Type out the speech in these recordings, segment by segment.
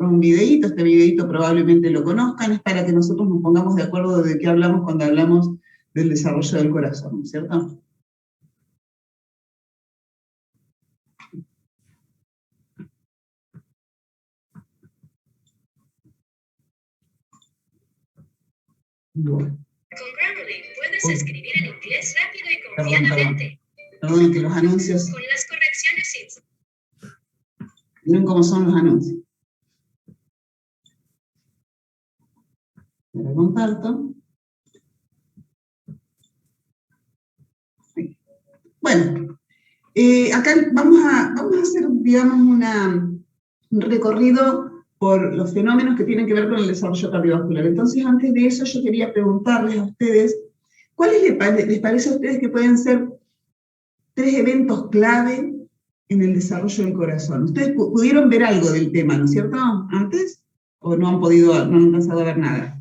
mostrar un videíto, este videíto probablemente lo conozcan, es para que nosotros nos pongamos de acuerdo de qué hablamos cuando hablamos del desarrollo del corazón, ¿no es cierto? Bueno. Con Grammarly puedes escribir en inglés rápido y confiadamente. Perdón, que los anuncios... Con las correcciones Miren cómo son los anuncios. Ahora comparto. Bueno, acá vamos a hacer, digamos, un recorrido por los fenómenos que tienen que ver con el desarrollo cardiovascular. Entonces, antes de eso, yo quería preguntarles a ustedes, ¿cuáles les parece a ustedes que pueden ser 3 eventos clave en el desarrollo del corazón? Ustedes pudieron ver algo del tema, ¿no es cierto? ¿Antes? ¿O no han alcanzado a ver nada?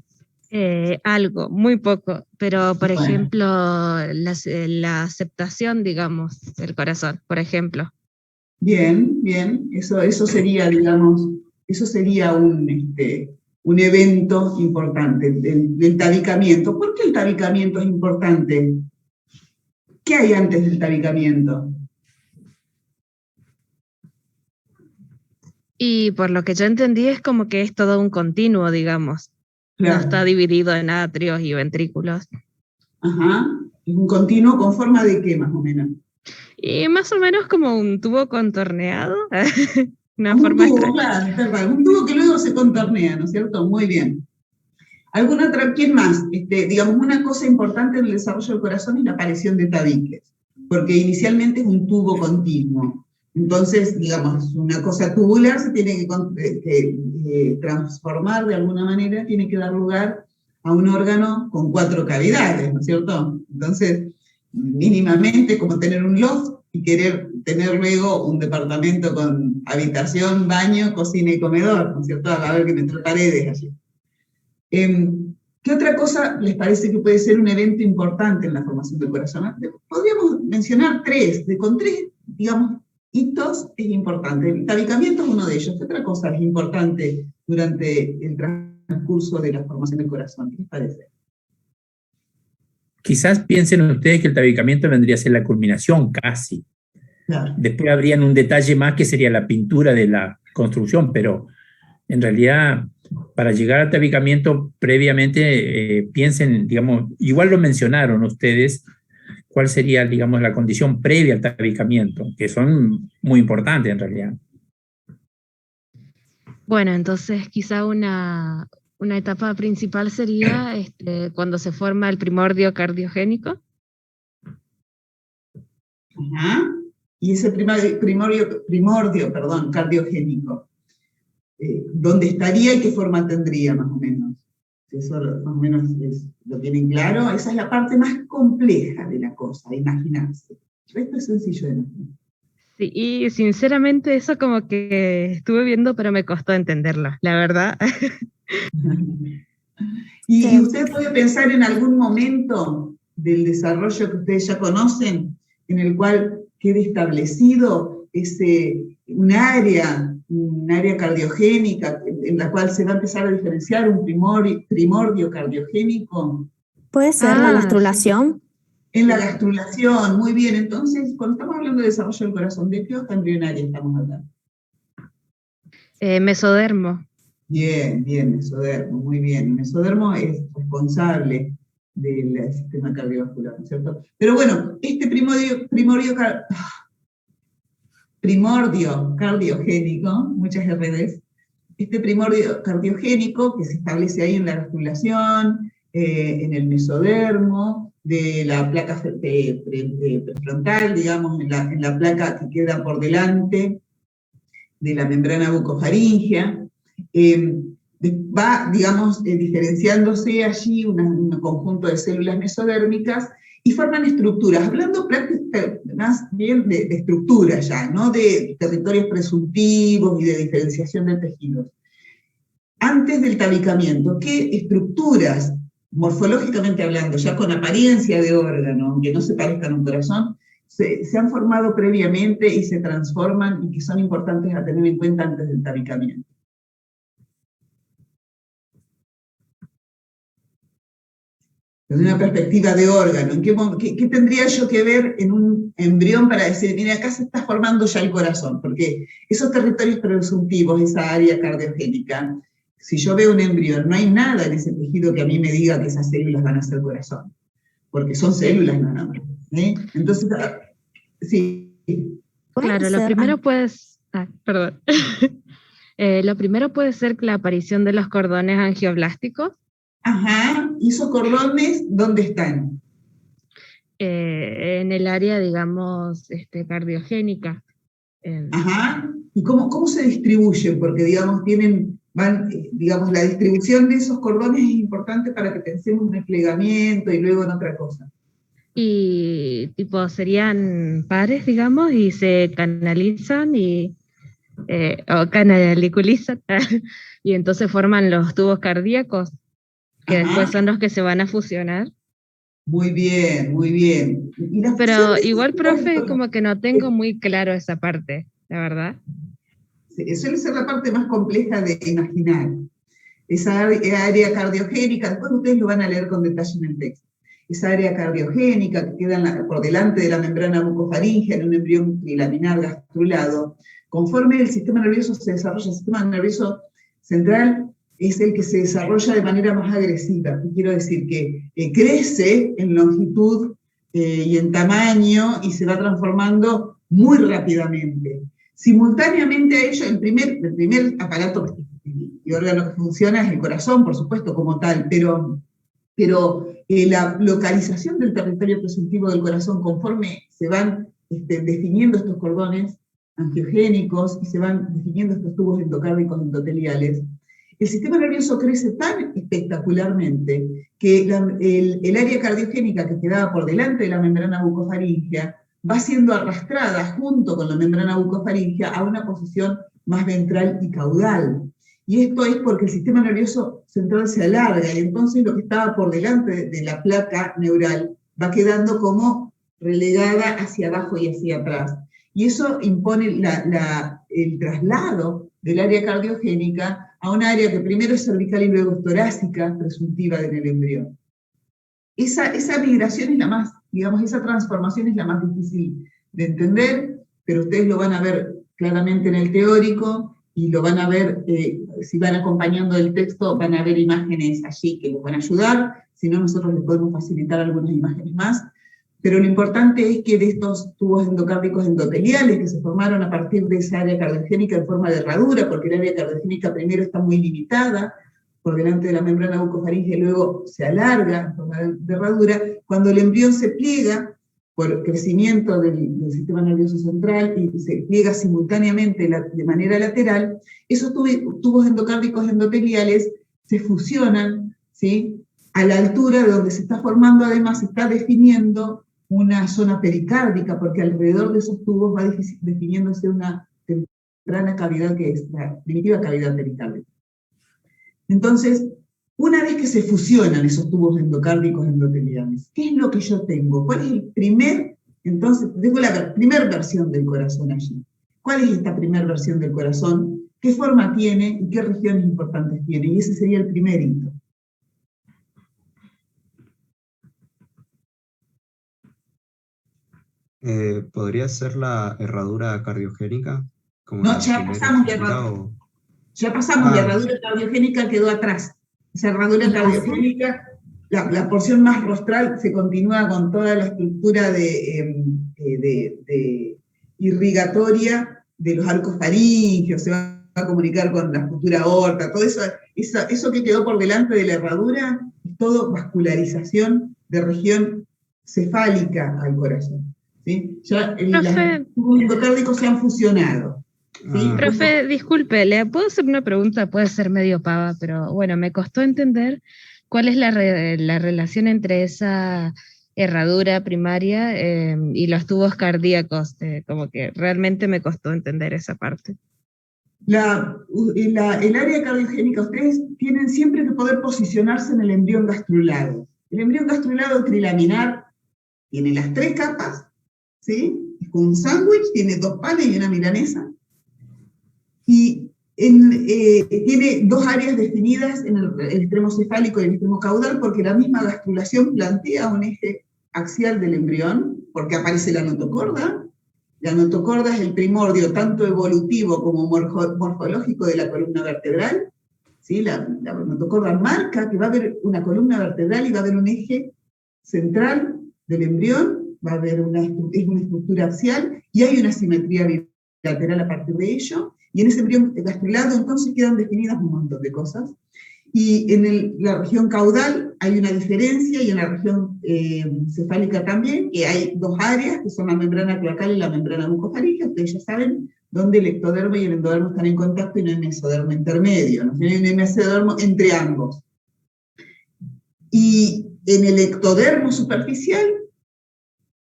Algo, muy poco, pero por Bueno. ejemplo, la aceptación, digamos, del corazón, por ejemplo. Bien, bien, eso sería, digamos, eso sería un evento importante, del tabicamiento. ¿Por qué el tabicamiento es importante? ¿Qué hay antes del tabicamiento? Y por lo que yo entendí es como que es todo un continuo, digamos. Claro. No está dividido en atrios y ventrículos. Ajá, es un continuo con forma de qué, más o menos. Y más o menos como un tubo contorneado. Una Como un forma tubo, extraña. claro, un tubo que luego se contornea, ¿no es cierto? Muy bien. ¿Alguna otra? ¿Quién más? Digamos, una cosa importante en el desarrollo del corazón es la aparición de tabiques, porque inicialmente es un tubo continuo. Entonces, digamos, una cosa tubular se tiene que transformar de alguna manera, tiene que dar lugar a un órgano con 4 cavidades, ¿no es cierto? Entonces, mínimamente como tener un loft y querer tener luego un departamento con habitación, baño, cocina y comedor, ¿no es cierto? Va a haber que meter paredes allí. ¿Qué otra cosa les parece que puede ser un evento importante en la formación del corazón? Podríamos mencionar 3, con 3, digamos, hitos es importante. El tabicamiento es uno de ellos. ¿Qué otra cosa es importante durante el transcurso de la formación del corazón? ¿Qué les parece? Quizás piensen ustedes que el tabicamiento vendría a ser la culminación casi. Claro. Después habrían un detalle más que sería la pintura de la construcción, pero en realidad para llegar al tabicamiento previamente piensen, digamos, igual lo mencionaron ustedes, cuál sería, digamos, la condición previa al tabicamiento, que son muy importantes en realidad. Bueno, entonces quizá una etapa principal sería cuando se forma el primordio cardiogénico. Ajá. Y ese primordio cardiogénico, ¿dónde estaría y qué forma tendría, más o menos? Eso más o menos lo tienen claro. Esa es la parte más compleja de la cosa, de imaginarse. El resto es sencillo de imaginar. Sí, y sinceramente eso como que estuve viendo, pero me costó entenderlo, la verdad. ¿Y usted puede pensar en algún momento del desarrollo que ustedes ya conocen, en el cual quede establecido un área cardiogénica, en la cual se va a empezar a diferenciar un primordio cardiogénico? ¿Puede ser la gastrulación? En la gastrulación, muy bien. Entonces, cuando estamos hablando de desarrollo del corazón, ¿de qué hoja embrionaria estamos hablando? Mesodermo. Bien, mesodermo, muy bien. El mesodermo es responsable del sistema cardiovascular, ¿no es cierto? Pero bueno, este primordio cardiogénico, muchas RDs, este primordio cardiogénico que se establece ahí en la gastrulación, en el mesodermo, de la placa prefrontal, digamos, en la placa que queda por delante de la membrana bucofaríngea, va, digamos, diferenciándose allí un conjunto de células mesodérmicas y forman estructuras, hablando más bien de estructuras ya, no de territorios presuntivos y de diferenciación de tejidos. Antes del tabicamiento, ¿qué estructuras, morfológicamente hablando, ya con apariencia de órgano, aunque no se parezcan a un corazón, se han formado previamente y se transforman y que son importantes a tener en cuenta antes del tabicamiento? desde una perspectiva de órgano. ¿Qué tendría yo que ver en un embrión para decir, mira, acá se está formando ya el corazón? Porque esos territorios presuntivos, esa área cardiogénica, si yo veo un embrión, no hay nada en ese tejido que a mí me diga que esas células van a ser corazón, porque son células nada más. Entonces, sí. Claro, lo primero perdón. Lo primero puede ser la aparición de los cordones angioblásticos. Ajá, ¿y esos cordones dónde están? En el área, digamos, cardiogénica. Ajá, ¿y cómo se distribuyen? Porque, digamos, digamos, la distribución de esos cordones es importante para que pensemos en el plegamiento y luego en otra cosa. Y tipo serían pares, digamos, y se canalizan o canaliculizan, y entonces forman los tubos cardíacos, que después son los que se van a fusionar. Muy bien, muy bien. Pero igual, profe, como que no tengo muy claro esa parte, la verdad. Sí, suele ser la parte más compleja de imaginar. Esa área cardiogénica, después ustedes lo van a leer con detalle en el texto. Esa área cardiogénica que queda por delante de la membrana bucofaríngea en un embrión trilaminar gastrulado, conforme el sistema nervioso se desarrolla, el sistema nervioso central es el que se desarrolla de manera más agresiva. Quiero decir que crece en longitud y en tamaño y se va transformando muy rápidamente. Simultáneamente a ello, el primer aparato y órgano que funciona es el corazón, por supuesto, como tal, pero la localización del territorio presuntivo del corazón, conforme se van definiendo estos cordones angiogénicos y se van definiendo estos tubos endocárdicos endoteliales, el sistema nervioso crece tan espectacularmente que el área cardiogénica que quedaba por delante de la membrana bucofaríngea va siendo arrastrada junto con la membrana bucofaríngea a una posición más ventral y caudal. Y esto es porque el sistema nervioso central se alarga, y entonces lo que estaba por delante de la placa neural va quedando como relegada hacia abajo y hacia atrás. Y eso impone el traslado del área cardiogénica a un área que primero es cervical y luego es torácica, presuntiva en el embrión. Esa migración es la más, digamos, esa transformación es la más difícil de entender, pero ustedes lo van a ver claramente en el teórico, y lo van a ver, si van acompañando el texto, van a ver imágenes allí que les van a ayudar, si no nosotros les podemos facilitar algunas imágenes más, pero lo importante es que de estos tubos endocárdicos endoteliales que se formaron a partir de esa área cardiogénica en forma de herradura, porque el área cardiogénica primero está muy limitada por delante de la membrana bucofaríngea y luego se alarga en forma de herradura, cuando el embrión se pliega por crecimiento del sistema nervioso central y se pliega simultáneamente de manera lateral, esos tubos endocárdicos endoteliales se fusionan, ¿sí?, a la altura de donde se está formando, además se está definiendo una zona pericárdica, porque alrededor de esos tubos va definiéndose una temprana cavidad que es la primitiva cavidad pericárdica. Entonces, una vez que se fusionan esos tubos endocárdicos endoteliales, ¿qué es lo que yo tengo? ¿Cuál es el primer? Entonces, tengo la primera versión del corazón allí. ¿Cuál es esta primera versión del corazón? ¿Qué forma tiene y qué regiones importantes tiene? Y ese sería el primer hito. ¿Podría ser la herradura cardiogénica? No, ya pasamos la herradura. Ya pasamos, la herradura cardiogénica quedó atrás. Esa herradura cardiogénica, la porción más rostral se continúa con toda la estructura de irrigatoria de los arcos faringios, se va a comunicar con la futura aorta, todo eso que quedó por delante de la herradura es todo vascularización de región cefálica al corazón. ¿Sí? Ya los tubos endocárdicos se han fusionado. ¿Sí? Profe, disculpe, ¿le puedo hacer una pregunta? Puede ser medio pava, pero bueno, me costó entender cuál es la relación entre esa herradura primaria y los tubos cardíacos. Como que realmente me costó entender esa parte. El área cardiogénica, ustedes tienen siempre que poder posicionarse en el embrión gastrulado. El embrión gastrulado trilaminar tiene las 3 capas, ¿sí? Es como un sándwich, tiene 2 panes y una milanesa. Y Tiene dos áreas definidas en el extremo cefálico y el extremo caudal, porque la misma gastrulación plantea un eje axial del embrión, porque aparece la notocorda. La notocorda es el primordio tanto evolutivo como morfológico de la columna vertebral. ¿Sí? La notocorda marca que va a haber una columna vertebral y va a haber un eje central del embrión, va a haber una estructura axial y hay una simetría bilateral a partir de ello. Y en ese embrión gastrulado entonces quedan definidas un montón de cosas. Y en la región caudal hay una diferencia, y en la región cefálica también, que hay dos áreas, que son la membrana cloacal y la membrana bucofaríngea. Ustedes ya saben donde el ectodermo y el endodermo están en contacto y no hay mesodermo intermedio, no hay un mesodermo entre ambos. Y en el ectodermo superficial,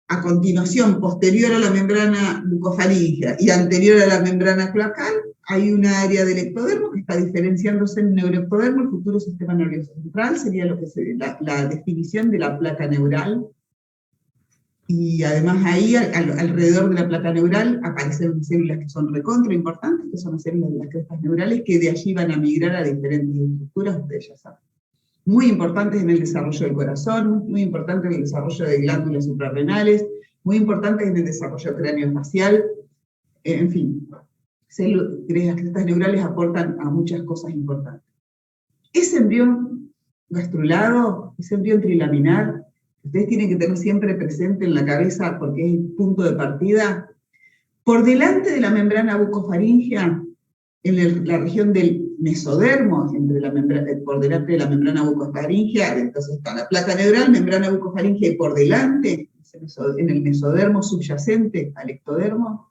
a continuación, posterior a la membrana bucofaríngea y anterior a la membrana cloacal, hay una área del ectodermo que está diferenciándose en neuroectodermo, el futuro sistema nervioso central, sería lo que sería la definición de la placa neural. Y además ahí, alrededor de la placa neural, aparecen células que son recontra importantes, que son las células de las crestas neurales, que de allí van a migrar a diferentes estructuras, ustedes ya saben. Muy importantes en el desarrollo del corazón, muy importantes en el desarrollo de glándulas suprarrenales, muy importantes en el desarrollo craneofacial, en fin, las crestas neurales aportan a muchas cosas importantes. Ese embrión gastrulado, ese embrión trilaminar, ustedes tienen que tener siempre presente en la cabeza, porque es el punto de partida, por delante de la membrana bucofaríngea, en la región del mesodermo, por delante de la membrana bucofaríngea, entonces está la placa neural, membrana bucofaríngea, y por delante, en el mesodermo subyacente al ectodermo,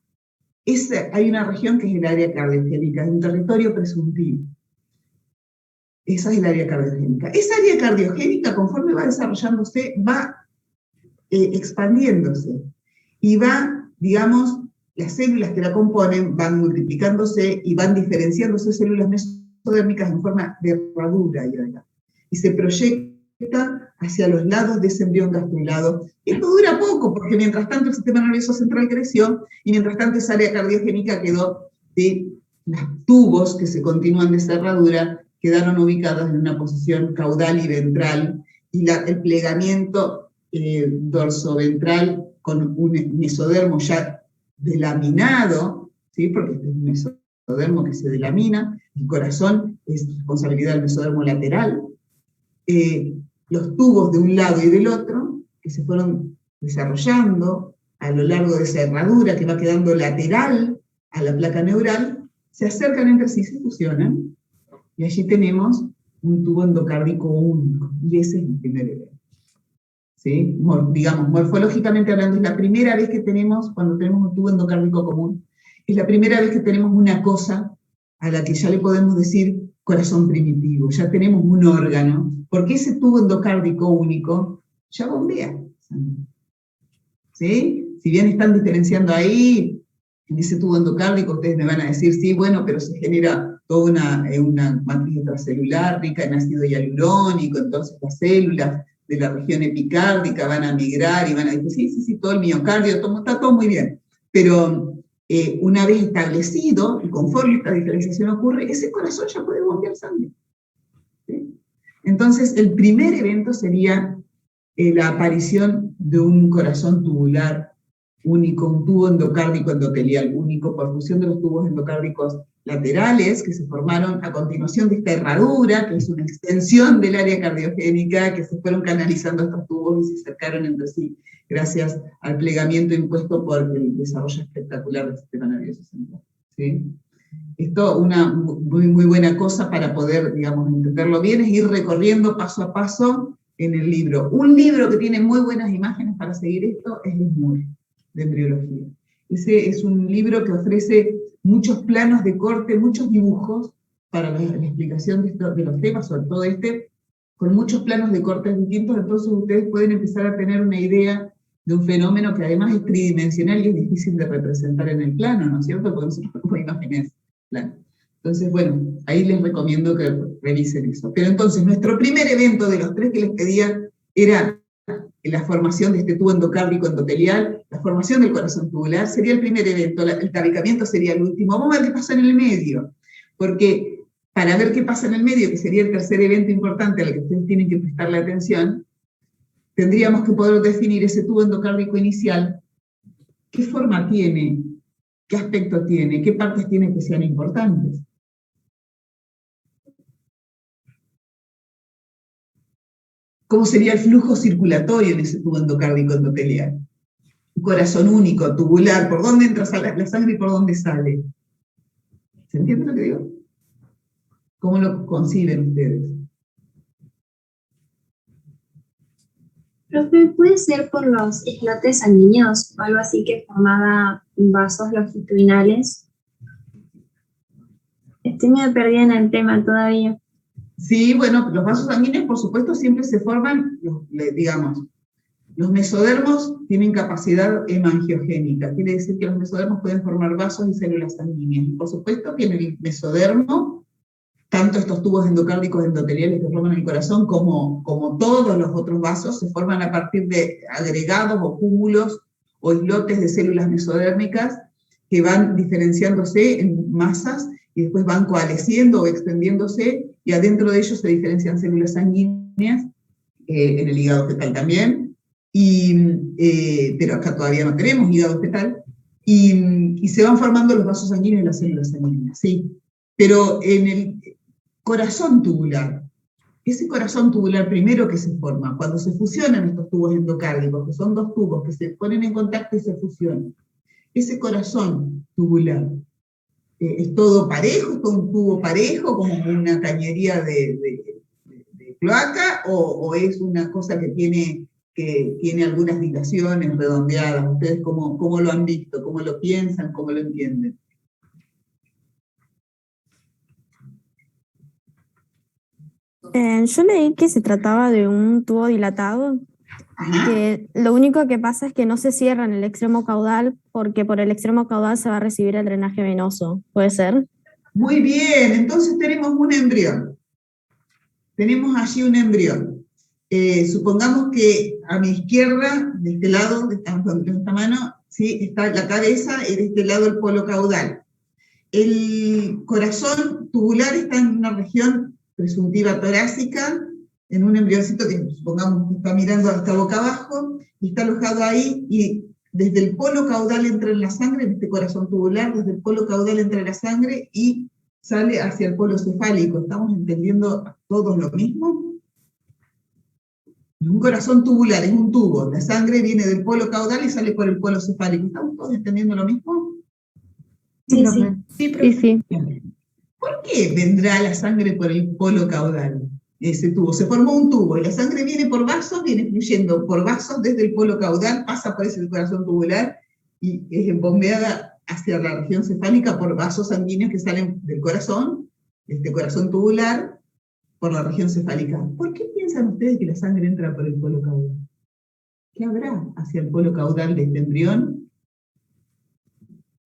hay una región que es el área cardiogénica, es un territorio presuntivo. Esa es el área cardiogénica. Esa área cardiogénica, conforme va desarrollándose, va expandiéndose, y va, digamos, las células que la componen van multiplicándose y van diferenciándose células mesodérmicas en forma de herradura, y se proyecta hacia los lados de ese embrión gastrulado. Esto dura poco, porque mientras tanto el sistema nervioso central creció, y mientras tanto esa área cardiogénica quedó de los tubos que se continúan de esa herradura, quedaron ubicados en una posición caudal y ventral, y el plegamiento dorsoventral con un mesodermo ya delaminado, ¿sí? Porque este es un mesodermo que se delamina, el corazón es responsabilidad del mesodermo lateral, los tubos de un lado y del otro, que se fueron desarrollando a lo largo de esa herradura que va quedando lateral a la placa neural, se acercan entre sí, se fusionan, y allí tenemos un tubo endocárdico único, y ese es el primer evento. ¿Sí? Digamos, morfológicamente hablando, es la primera vez que tenemos, cuando tenemos un tubo endocárdico común, es la primera vez que tenemos una cosa a la que ya le podemos decir corazón primitivo, ya tenemos un órgano, porque ese tubo endocárdico único ya bombea. ¿Sí? Si bien están diferenciando ahí, en ese tubo endocárdico, ustedes me van a decir, sí, bueno, pero se genera toda una matriz intracelular rica en ácido hialurónico, entonces las células de la región epicárdica van a migrar y van a decir, sí, todo el miocardio, está todo muy bien. Pero una vez establecido, y conforme esta diferenciación ocurre, ese corazón ya puede bombear sangre. ¿Sí? Entonces, el primer evento sería la aparición de un corazón tubular único, un tubo endocárdico endotelial único, por fusión de los tubos endocárdicos laterales que se formaron a continuación de esta herradura, que es una extensión del área cardiogénica, que se fueron canalizando estos tubos y se acercaron entre sí gracias al plegamiento impuesto por el desarrollo espectacular del sistema nervioso central. ¿Sí? Esto, una muy buena cosa para poder, digamos, entenderlo bien, es ir recorriendo paso a paso en el libro. Un libro que tiene muy buenas imágenes para seguir esto es el Moore, de embriología. Ese es un libro que ofrece muchos planos de corte, muchos dibujos para la explicación de los temas, sobre todo con muchos planos de cortes distintos, entonces ustedes pueden empezar a tener una idea de un fenómeno que además es tridimensional y es difícil de representar en el plano, ¿no es cierto? Porque nosotros no podemos imaginar plano. Entonces, bueno, ahí les recomiendo que revisen eso. Pero entonces, nuestro primer evento de los tres que les pedía era la formación de este tubo endocárdico endotelial, la formación del corazón tubular, sería el primer evento, el tabicamiento sería el último. Vamos a ver qué pasa en el medio. porque para ver qué pasa en el medio, que sería el tercer evento importante al que ustedes tienen que prestarle atención, tendríamos que poder definir ese tubo endocárdico inicial, qué forma tiene, qué aspecto tiene, qué partes tiene que sean importantes. ¿Cómo sería el flujo circulatorio en ese tubo endocárdico endotelial? Un corazón único, tubular, ¿por dónde entra la sangre y por dónde sale? ¿Se entiende lo que digo? ¿Cómo lo conciben ustedes? Profe, ¿puede ser por los islotes sanguíneos o algo así que formaba vasos longitudinales? Estoy medio perdida en el tema todavía. Sí, bueno, los vasos sanguíneos, por supuesto, siempre se forman, digamos, los mesodermos tienen capacidad hemangiogénica, quiere decir que los mesodermos pueden formar vasos y células sanguíneas. Y por supuesto que en el mesodermo, tanto estos tubos endocárdicos endoteliales que forman el corazón, como todos los otros vasos, se forman a partir de agregados o cúmulos o islotes de células mesodérmicas que van diferenciándose en masas y después van coalesciendo o extendiéndose, y adentro de ellos se diferencian células sanguíneas, en el hígado fetal también, pero acá todavía no tenemos hígado fetal, y se van formando los vasos sanguíneos y las células sanguíneas, sí. Pero en el corazón tubular, ese corazón tubular primero que se forma, cuando se fusionan estos tubos endocárdicos, que son dos tubos que se ponen en contacto y se fusionan, ese corazón tubular, ¿es todo parejo, es todo un tubo parejo, como una cañería de cloaca, o es una cosa que tiene algunas dilaciones redondeadas? ¿Ustedes cómo lo han visto? ¿Cómo lo piensan? ¿Cómo lo entienden? Yo leí que se trataba de un tubo dilatado, Ajá. que lo único que pasa es que no se cierra en el extremo caudal, porque por el extremo caudal se va a recibir el drenaje venoso. ¿Puede ser? Muy bien, entonces tenemos un embrión. Tenemos allí un embrión. Supongamos que a mi izquierda, de este lado, de esta mano, ¿sí?, está la cabeza, y de este lado el polo caudal. El corazón tubular está en una región presuntiva torácica, en un embrioncito que supongamos que está mirando hasta boca abajo, y está alojado ahí, y desde el polo caudal entra en la sangre, en este corazón tubular, desde el polo caudal entra en la sangre y sale hacia el polo cefálico. ¿Estamos entendiendo todos lo mismo? Un corazón tubular es un tubo, la sangre viene del polo caudal y sale por el polo cefálico. ¿Estamos todos entendiendo lo mismo? Sí, Sí. ¿Por qué vendrá la sangre por el polo caudal? Ese tubo, se formó un tubo, y la sangre viene por vasos, viene fluyendo por vasos desde el polo caudal, pasa por ese corazón tubular, y es bombeada hacia la región cefálica por vasos sanguíneos que salen del corazón, este corazón tubular, por la región cefálica. ¿Por qué piensan ustedes que la sangre entra por el polo caudal? ¿Qué habrá hacia el polo caudal de este embrión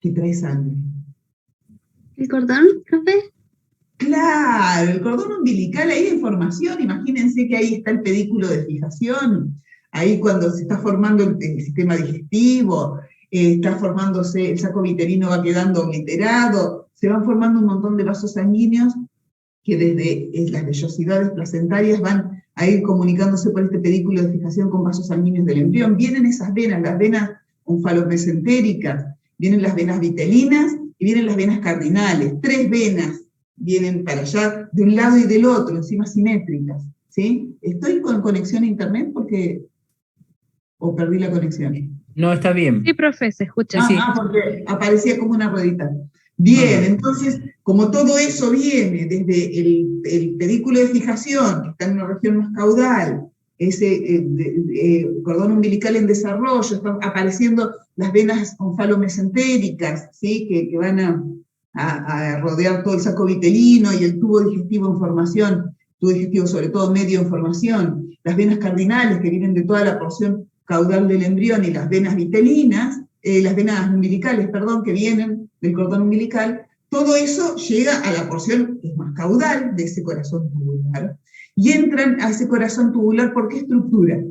que trae sangre? ¿El cordón, profe? Claro, el cordón umbilical, ahí hay formación. Imagínense que ahí está el pedículo de fijación, ahí cuando se está formando el sistema digestivo, está formándose, el saco viterino va quedando obliterado, se van formando un montón de vasos sanguíneos que desde las vellosidades placentarias van a ir comunicándose por este pedículo de fijación con vasos sanguíneos del embrión. Vienen esas venas, las venas onfalomesentéricas, vienen las venas vitelinas y vienen las venas cardinales. 3 venas vienen para allá, de un lado y del otro, encima simétricas, ¿sí? ¿Estoy con conexión a internet o perdí la conexión? No, está bien. Sí, profe, se escucha. Porque aparecía como una ruedita. Bien, entonces, como todo eso viene desde el pedículo de fijación, que está en una región más caudal, ese cordón umbilical en desarrollo, están apareciendo las venas onfalomesentéricas, ¿sí?, que van a rodear todo el saco vitelino, y el tubo digestivo en formación, tubo digestivo sobre todo medio en formación, las venas cardinales que vienen de toda la porción caudal del embrión, y las venas vitelinas, las venas umbilicales, perdón, que vienen del cordón umbilical. Todo eso llega a la porción que es más caudal de ese corazón tubular, y entran a ese corazón tubular. ¿Por qué estructura?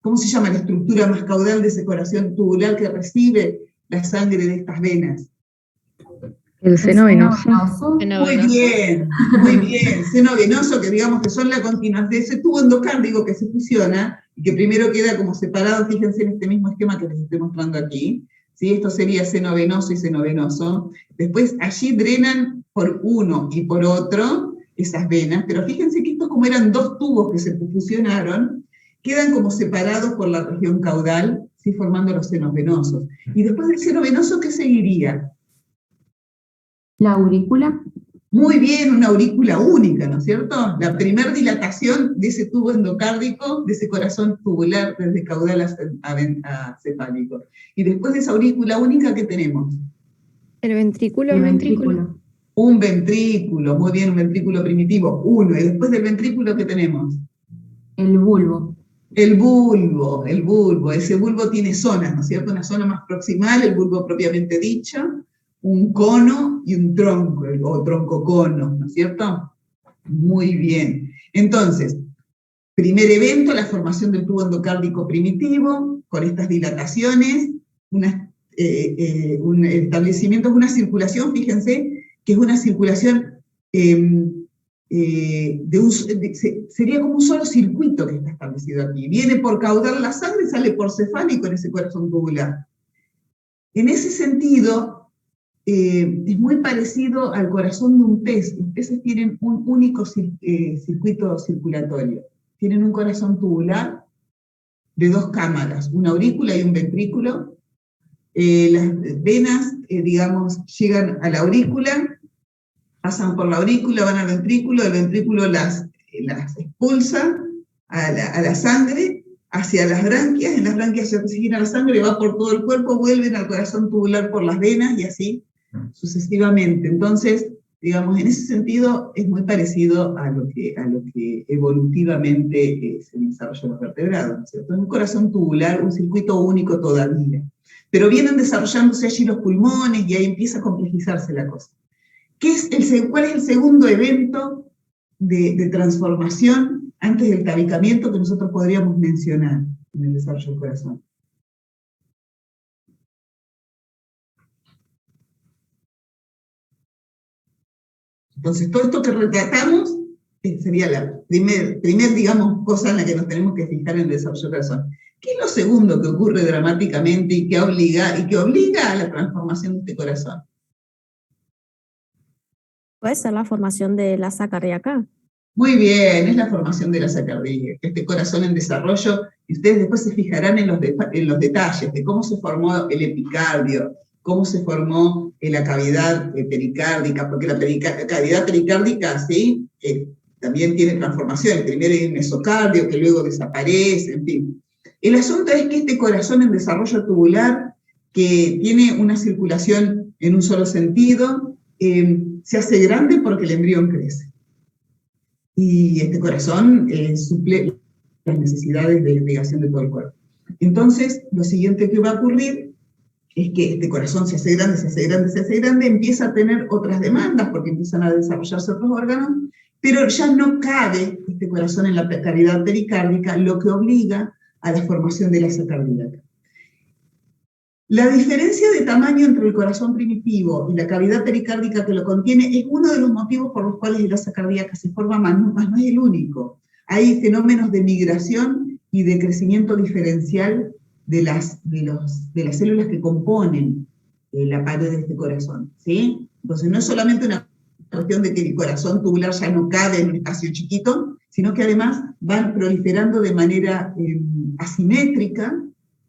¿Cómo se llama la estructura más caudal de ese corazón tubular que recibe la sangre de estas venas? El seno venoso. Muy bien, seno venoso, que digamos que son la continuación de ese tubo endocárdico que se fusiona, y que primero queda como separado, fíjense en este mismo esquema que les estoy mostrando aquí, ¿sí? Esto sería seno venoso y seno venoso. Después allí drenan por uno y por otro esas venas, pero fíjense que estos, como eran dos tubos que se fusionaron, quedan como separados por la región caudal, ¿sí? Formando los senos venosos. Y después del seno venoso, ¿qué seguiría? La aurícula. Muy bien, una aurícula única, ¿no es cierto? La primer dilatación de ese tubo endocárdico, de ese corazón tubular desde caudal a cefálico. Y después de esa aurícula única, ¿qué tenemos? El ventrículo. El ventrículo. Un ventrículo, muy bien, un ventrículo primitivo, uno. Y después del ventrículo, ¿qué tenemos? El bulbo. El bulbo. Ese bulbo tiene zonas, ¿no es cierto? Una zona más proximal, el bulbo propiamente dicho, un cono y un tronco, o tronco-cono, ¿no es cierto? Muy bien. Entonces, primer evento, la formación del tubo endocárdico primitivo, con estas dilataciones, un establecimiento de una circulación, fíjense, que es una circulación sería como un solo circuito que está establecido aquí. Viene por caudal la sangre y sale por cefálico en ese corazón tubular. En ese sentido, es muy parecido al corazón de un pez. Los peces tienen un único circuito circulatorio. Tienen un corazón tubular de dos cámaras, una aurícula y un ventrículo. Las venas, digamos, llegan a la aurícula, pasan por la aurícula, van al ventrículo, el ventrículo las expulsa a la sangre, hacia las branquias, en las branquias se oxigena la sangre, va por todo el cuerpo, vuelven al corazón tubular por las venas y así sucesivamente. Entonces, digamos, en ese sentido es muy parecido a lo que evolutivamente se desarrolla en los vertebrados, ¿no es cierto? Es un corazón tubular, un circuito único todavía. Pero vienen desarrollándose allí los pulmones y ahí empieza a complejizarse la cosa. ¿Cuál es el segundo evento de transformación antes del tabicamiento que nosotros podríamos mencionar en el desarrollo del corazón? Entonces, todo esto que retratamos sería la primer, digamos, cosa en la que nos tenemos que fijar en el desarrollo del corazón. ¿Qué es lo segundo que ocurre dramáticamente y que obliga a la transformación de este corazón? Puede ser la formación de la asa cardíaca. Muy bien, es la formación de la asa cardíaca, este corazón en desarrollo, y ustedes después se fijarán en los detalles de cómo se formó el epicardio, cómo se formó la cavidad pericárdica, porque la cavidad pericárdica, ¿sí? También tiene transformaciones, primero hay un mesocardio que luego desaparece, en fin. El asunto es que este corazón en desarrollo tubular, que tiene una circulación en un solo sentido, se hace grande porque el embrión crece. Y este corazón suple las necesidades de irrigación de todo el cuerpo. Entonces, lo siguiente que va a ocurrir es que este corazón se hace grande, empieza a tener otras demandas porque empiezan a desarrollarse otros órganos, pero ya no cabe este corazón en la cavidad pericárdica, lo que obliga a la formación de la asa cardíaca. La diferencia de tamaño entre el corazón primitivo y la cavidad pericárdica que lo contiene es uno de los motivos por los cuales la asa cardíaca se forma, más no es el único. Hay fenómenos de migración y de crecimiento diferencial de las células que componen la pared de este corazón, ¿sí? Entonces no es solamente una cuestión de que el corazón tubular ya no cabe en un espacio chiquito, sino que además van proliferando de manera asimétrica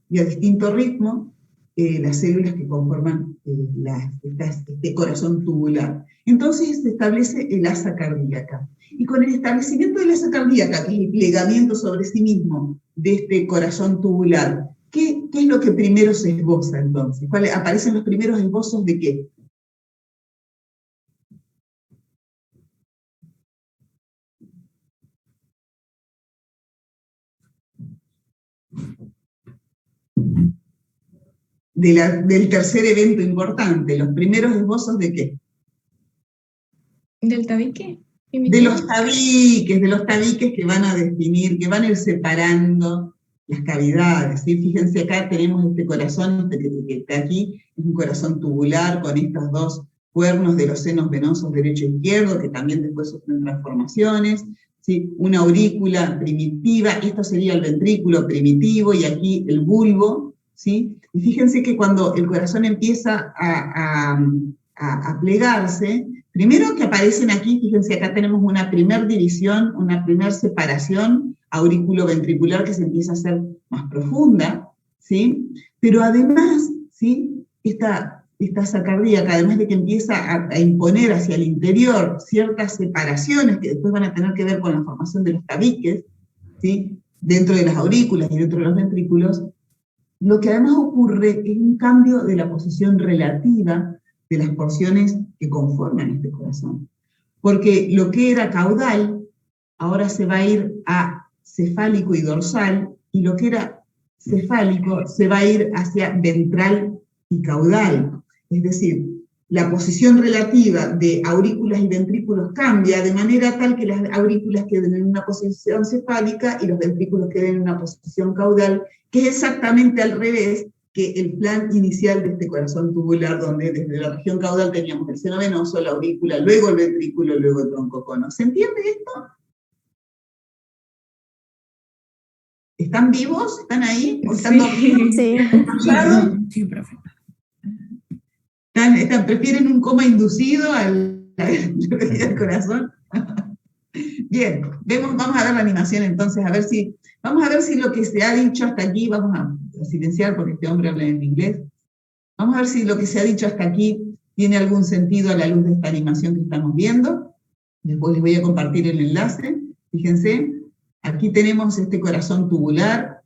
y a distinto ritmo las células que conforman este corazón tubular. Entonces se establece el asa cardíaca. Y con el establecimiento de la asa cardíaca, que es el plegamiento sobre sí mismo de este corazón tubular, ¿qué es lo que primero se esboza entonces? ¿Aparecen los primeros esbozos de qué? Del tercer evento importante, los primeros esbozos de qué? ¿Del tabique? De los tabiques que van a definir, que van a ir separando las cavidades, ¿sí? Fíjense acá tenemos este corazón que está aquí, es un corazón tubular con estas dos cuernos de los senos venosos derecho e izquierdo, que también después sufren transformaciones, ¿sí? Una aurícula primitiva, esto sería el ventrículo primitivo, y aquí el bulbo, ¿sí? Y fíjense que cuando el corazón empieza a plegarse, primero que aparecen aquí, fíjense, acá tenemos una primer división, una primer separación aurículo-ventricular que se empieza a hacer más profunda, ¿sí? Pero además, ¿sí? Esta tasa cardíaca, además de que empieza a imponer hacia el interior ciertas separaciones que después van a tener que ver con la formación de los tabiques, ¿sí? Dentro de las aurículas y dentro de los ventrículos, lo que además ocurre es un cambio de la posición relativa de las porciones que conforman este corazón. Porque lo que era caudal, ahora se va a ir a cefálico y dorsal, y lo que era cefálico se va a ir hacia ventral y caudal. Es decir, la posición relativa de aurículas y ventrículos cambia de manera tal que las aurículas queden en una posición cefálica y los ventrículos queden en una posición caudal, que es exactamente al revés que el plan inicial de este corazón tubular, donde desde la región caudal teníamos el seno venoso, la aurícula, luego el ventrículo, luego el tronco cono. ¿Se entiende esto? ¿Están vivos? ¿Están ahí? ¿O están dormidos? Sí. Sí, profe. ¿Prefieren un coma inducido al del corazón? Bien, vamos a ver la animación entonces, vamos a ver si lo que se ha dicho hasta aquí, vamos a silenciar porque este hombre habla en inglés, vamos a ver si lo que se ha dicho hasta aquí tiene algún sentido a la luz de esta animación que estamos viendo. Después les voy a compartir el enlace. Fíjense, aquí tenemos este corazón tubular.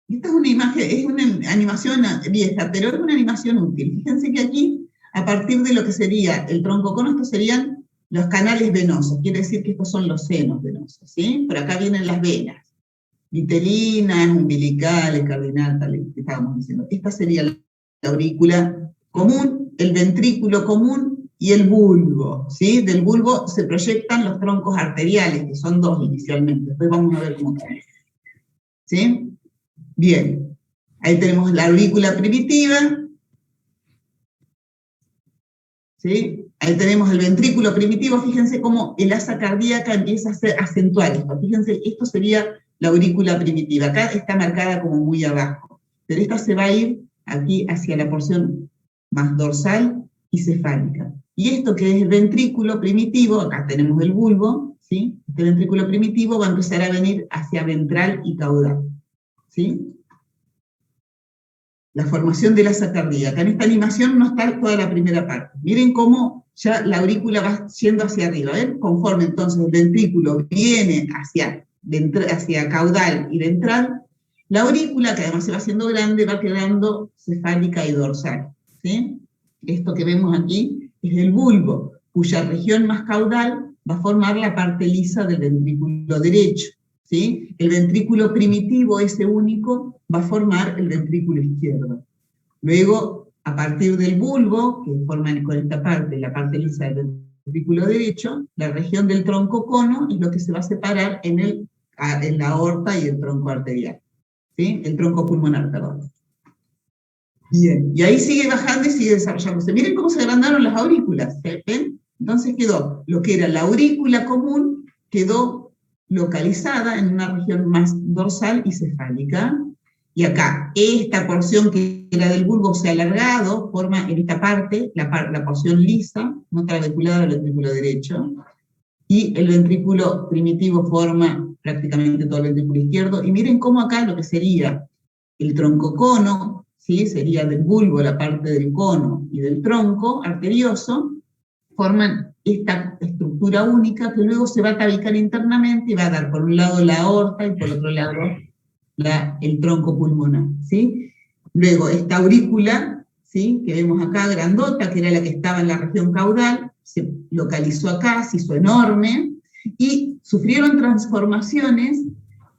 Esta es una imagen, es una animación vieja, pero es una animación útil. Fíjense que aquí, a partir de lo que sería el tronco cono, estos serían los canales venosos, quiere decir que estos son los senos venosos, ¿sí? Por acá vienen las venas, vitelinas, umbilicales, cardinal, tal que estábamos diciendo. Esta sería la aurícula común, el ventrículo común y el bulbo, ¿sí? Del bulbo se proyectan los troncos arteriales, que son dos inicialmente, después vamos a ver cómo están, ¿sí? Bien, ahí tenemos la aurícula primitiva, ¿sí? Ahí tenemos el ventrículo primitivo, fíjense cómo el asa cardíaca empieza a acentuar esto, fíjense, esto sería la aurícula primitiva, acá está marcada como muy abajo, pero esta se va a ir aquí hacia la porción más dorsal y cefálica. Y esto que es el ventrículo primitivo, acá tenemos el bulbo, ¿sí? Este ventrículo primitivo va a empezar a venir hacia ventral y caudal, ¿sí? La formación del asa cardíaca. En esta animación no está toda la primera parte. Miren cómo ya la aurícula va yendo hacia arriba, ¿ven? Conforme entonces el ventrículo viene hacia caudal y ventral, la aurícula, que además se va haciendo grande, va quedando cefálica y dorsal, ¿sí? Esto que vemos aquí es el bulbo, cuya región más caudal va a formar la parte lisa del ventrículo derecho, ¿sí? El ventrículo primitivo, ese único, va a formar el ventrículo izquierdo. Luego, a partir del bulbo, que forma con esta parte, la parte lisa del ventrículo derecho, la región del tronco cono es lo que se va a separar en la aorta y el tronco arterial, ¿sí? El tronco pulmonar, perdón. Bien, y ahí sigue bajando y sigue desarrollándose. Miren cómo se agrandaron las aurículas, ¿ven? Entonces quedó lo que era la aurícula común, quedó localizada en una región más dorsal y cefálica, y acá, esta porción que era del bulbo se ha alargado, forma en esta parte, la porción lisa, no trabeculada del ventrículo derecho, y el ventrículo primitivo forma prácticamente todo el ventrículo izquierdo, y miren cómo acá lo que sería el tronco cono, ¿sí? Sería del bulbo la parte del cono y del tronco arterioso, forman esta estructura única que luego se va a tabicar internamente y va a dar por un lado la aorta y por otro lado el tronco pulmonar, ¿sí? Luego esta aurícula, ¿sí? Que vemos acá, grandota, que era la que estaba en la región caudal, se localizó acá, se hizo enorme, y sufrieron transformaciones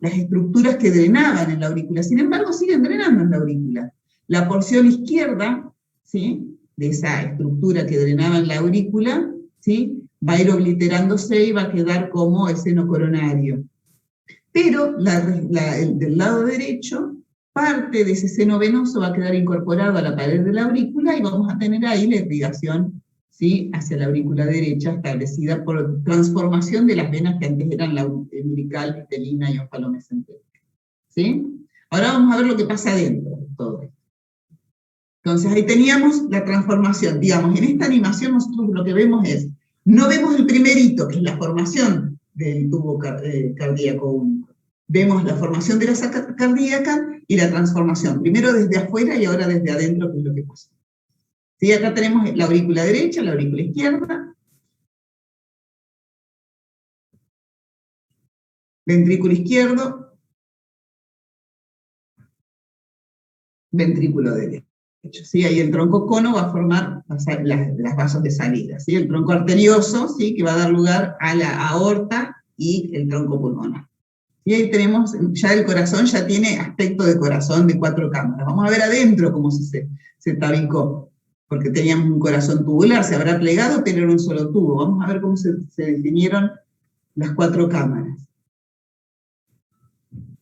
las estructuras que drenaban en la aurícula. Sin embargo, siguen drenando en la aurícula. La porción izquierda, ¿sí? De esa estructura que drenaba en la aurícula, ¿sí? Va a ir obliterándose y va a quedar como el seno coronario. Pero del lado derecho, parte de ese seno venoso va a quedar incorporado a la pared de la aurícula y vamos a tener ahí la irrigación ¿sí? Hacia la aurícula derecha, establecida por transformación de las venas que antes eran la umbilical, vitelina y onfalomesentérica, ¿sí? Ahora vamos a ver lo que pasa adentro de todo esto. Entonces ahí teníamos la transformación. Digamos, en esta animación nosotros lo que vemos es, no vemos el primer hito, que es la formación del tubo cardíaco único. Vemos la formación de la saca cardíaca y la transformación, primero desde afuera y ahora desde adentro, que es lo que pasa. ¿Sí? Acá tenemos la aurícula derecha, la aurícula izquierda, ventrículo izquierdo, ventrículo derecho. ¿Sí? Ahí el tronco cono va a formar las vasos de salida. ¿Sí? El tronco arterioso, ¿sí? Que va a dar lugar a la aorta y el tronco pulmonar. Y ahí tenemos, ya el corazón ya tiene aspecto de corazón de 4 cámaras. Vamos a ver adentro cómo se tabicó, porque teníamos un corazón tubular, se habrá plegado, pero era un solo tubo. Vamos a ver cómo se definieron las 4 cámaras.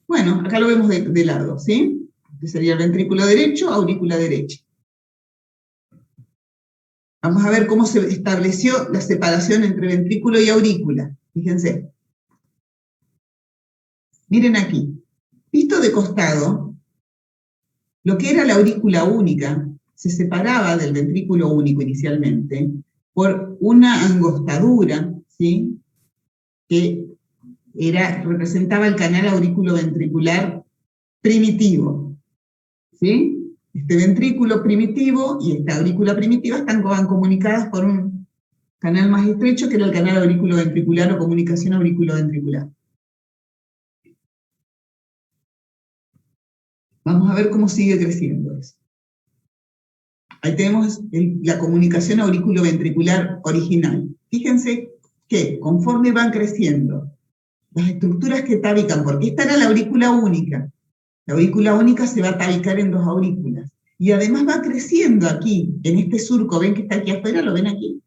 Bueno, acá lo vemos de lado, ¿sí? Este sería el ventrículo derecho, aurícula derecha. Vamos a ver cómo se estableció la separación entre ventrículo y aurícula. Fíjense. Miren aquí. Visto de costado, lo que era la aurícula única se separaba del ventrículo único inicialmente por una angostadura, ¿sí? Que representaba el canal auriculoventricular primitivo, ¿sí? Este ventrículo primitivo y esta aurícula primitiva van comunicadas por un canal más estrecho que era el canal auriculoventricular o comunicación auriculoventricular. Vamos a ver cómo sigue creciendo eso. Ahí tenemos la comunicación auriculoventricular original. Fíjense que conforme van creciendo las estructuras que tabican, porque esta era la aurícula única. La aurícula única se va a tabicar en 2 aurículas. Y además va creciendo aquí, en este surco, ¿ven que está aquí afuera? ¿Lo ven aquí?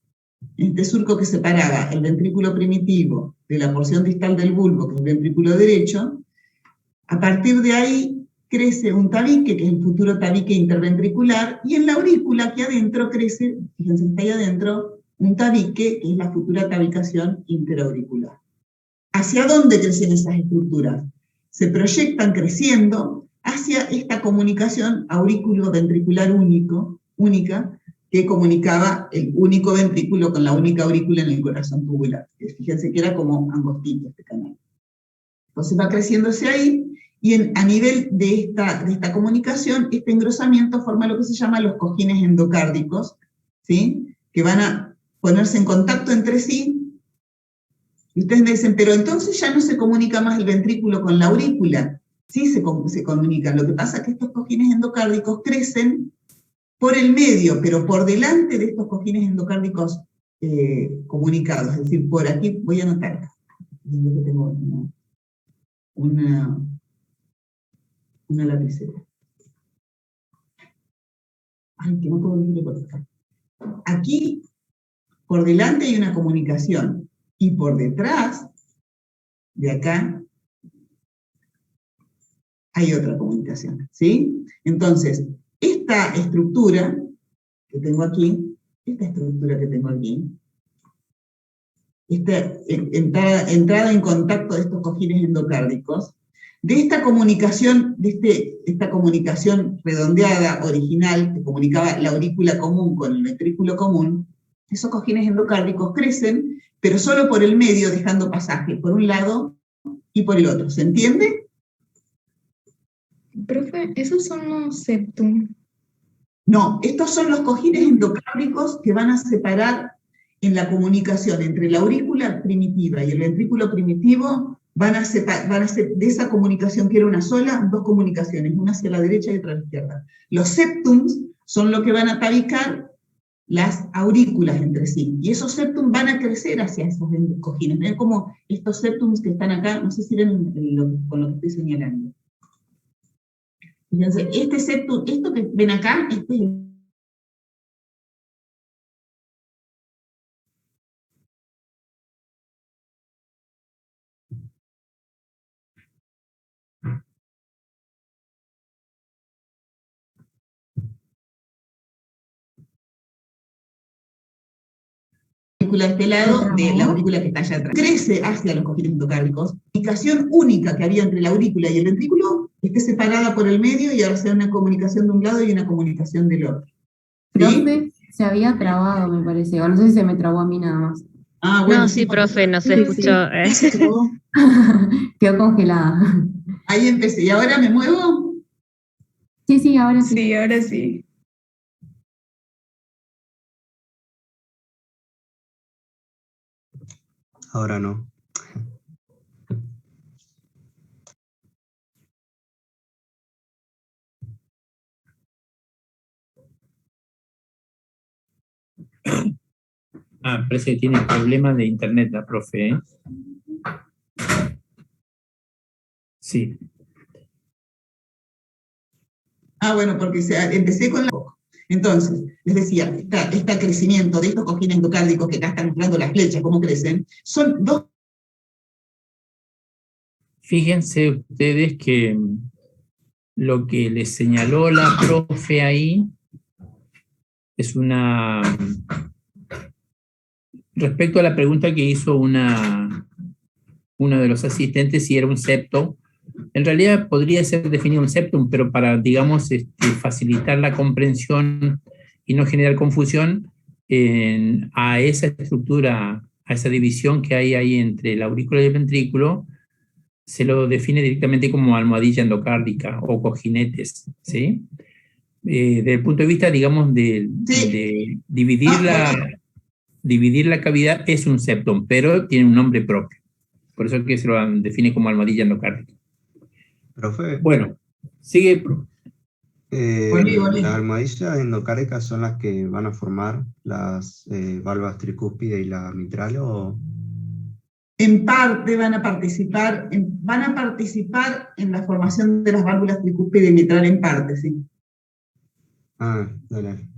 En este surco que separaba el ventrículo primitivo de la porción distal del bulbo, que es el ventrículo derecho. A partir de ahí crece un tabique, que es el futuro tabique interventricular, y en la aurícula aquí adentro crece, fíjense que está ahí adentro, un tabique, que es la futura tabicación interauricular. ¿Hacia dónde crecen esas estructuras? Se proyectan creciendo hacia esta comunicación aurículo-ventricular única, que comunicaba el único ventrículo con la única aurícula en el corazón tubular. Fíjense que era como angostito este canal. Entonces va creciendo hacia ahí, y a nivel de esta comunicación, este engrosamiento forma lo que se llama los cojines endocárdicos, ¿sí? Que van a ponerse en contacto entre sí. Y ustedes me dicen, pero entonces ya no se comunica más el ventrículo con la aurícula. Sí se comunican. Lo que pasa es que estos cojines endocárdicos crecen por el medio, pero por delante de estos cojines endocárdicos comunicados. Es decir, por aquí, voy a anotar acá. Que tengo una lapicera. Ay, que no puedo leer por acá. Aquí, por delante hay una comunicación, y por detrás de acá hay otra comunicación, ¿sí? Entonces, esta estructura que tengo aquí, esta entrada en contacto de estos cojines endocárdicos, de esta comunicación redondeada, original, que comunicaba la aurícula común con el ventrículo común, esos cojines endocárdicos crecen, pero solo por el medio, dejando pasaje por un lado y por el otro. ¿Se entiende? Profe, esos son los septum. No, estos son los cojines endocárdicos que van a separar en la comunicación entre la aurícula primitiva y el ventrículo primitivo, van a ser de esa comunicación que era una sola, 2 comunicaciones, una hacia la derecha y otra a la izquierda. Los septums son los que van a tabicar las aurículas entre sí, y esos septums van a crecer hacia esos cojines. Ven como estos septums que están acá, no sé si ven con lo que estoy señalando. Fíjense, este septum, esto que ven acá, este es el aurícula de este lado de la aurícula que está allá atrás. Crece hacia los cojines endocárdicos. La comunicación única que había entre la aurícula y el ventrículo esté separada por el medio y ahora sea una comunicación de un lado y una comunicación del otro. ¿Sí? Profe, se había trabado, me parece. O no sé si se me trabó a mí nada más. Ah, bueno, No, sí, profe, no se sí, escuchó. sí. Se trabó. Quedó congelada. Ahí empecé. ¿Y ahora me muevo? Sí, sí, ahora sí. Sí, ahora sí. Ahora no. Parece que tiene problemas de internet la profe, ¿eh? Sí. Ah, bueno, porque empecé con la... Entonces, les decía, este crecimiento de estos cojines endocárdicos que acá están mostrando las flechas, cómo crecen, son dos... Fíjense ustedes que lo que les señaló la profe ahí es una... Respecto a la pregunta que hizo uno de los asistentes, si era un septo, en realidad podría ser definido un septum, pero para, digamos, facilitar la comprensión y no generar confusión, a esa estructura, a esa división que hay ahí entre la aurícula y el ventrículo, se lo define directamente como almohadilla endocárdica o cojinetes, ¿sí? Desde el punto de vista, digamos, de dividir la cavidad, es un septum, pero tiene un nombre propio. Por eso es que se lo define como almohadilla endocárdica. Profe, Bueno, sigue. Volví. las almohadillas endocárdicas son las que van a formar las válvulas tricúspide y la mitral, ¿o? En parte van a participar en la formación de las válvulas tricúspide y mitral, en parte, sí. Ah, dale.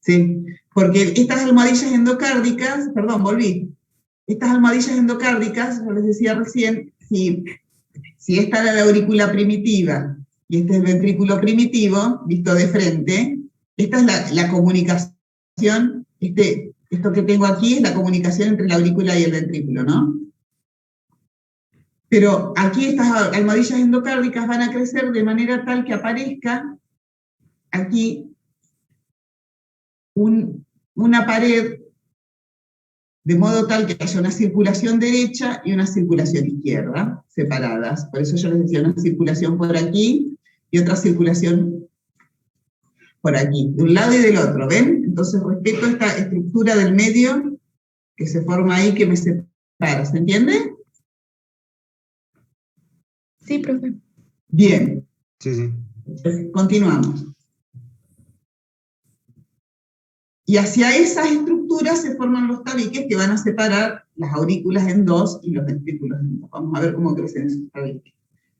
Sí, porque estas almohadillas endocárdicas, perdón, volví. Estas almohadillas endocárdicas, yo les decía recién, si esta era la aurícula primitiva y este es el ventrículo primitivo, visto de frente, esta es la comunicación, esto que tengo aquí es la comunicación entre la aurícula y el ventrículo, ¿no? Pero aquí estas almohadillas endocárdicas van a crecer de manera tal que aparezca aquí una pared, de modo tal que haya una circulación derecha y una circulación izquierda, separadas. Por eso yo les decía una circulación por aquí y otra circulación por aquí, de un lado y del otro, ¿ven? Entonces respeto esta estructura del medio que se forma ahí, que me separa, ¿se entiende? Sí, profe. Bien. Sí, sí. Continuamos. Y hacia esas estructuras se forman los tabiques que van a separar las aurículas en dos y los ventrículos en dos. Vamos a ver cómo crecen esos tabiques.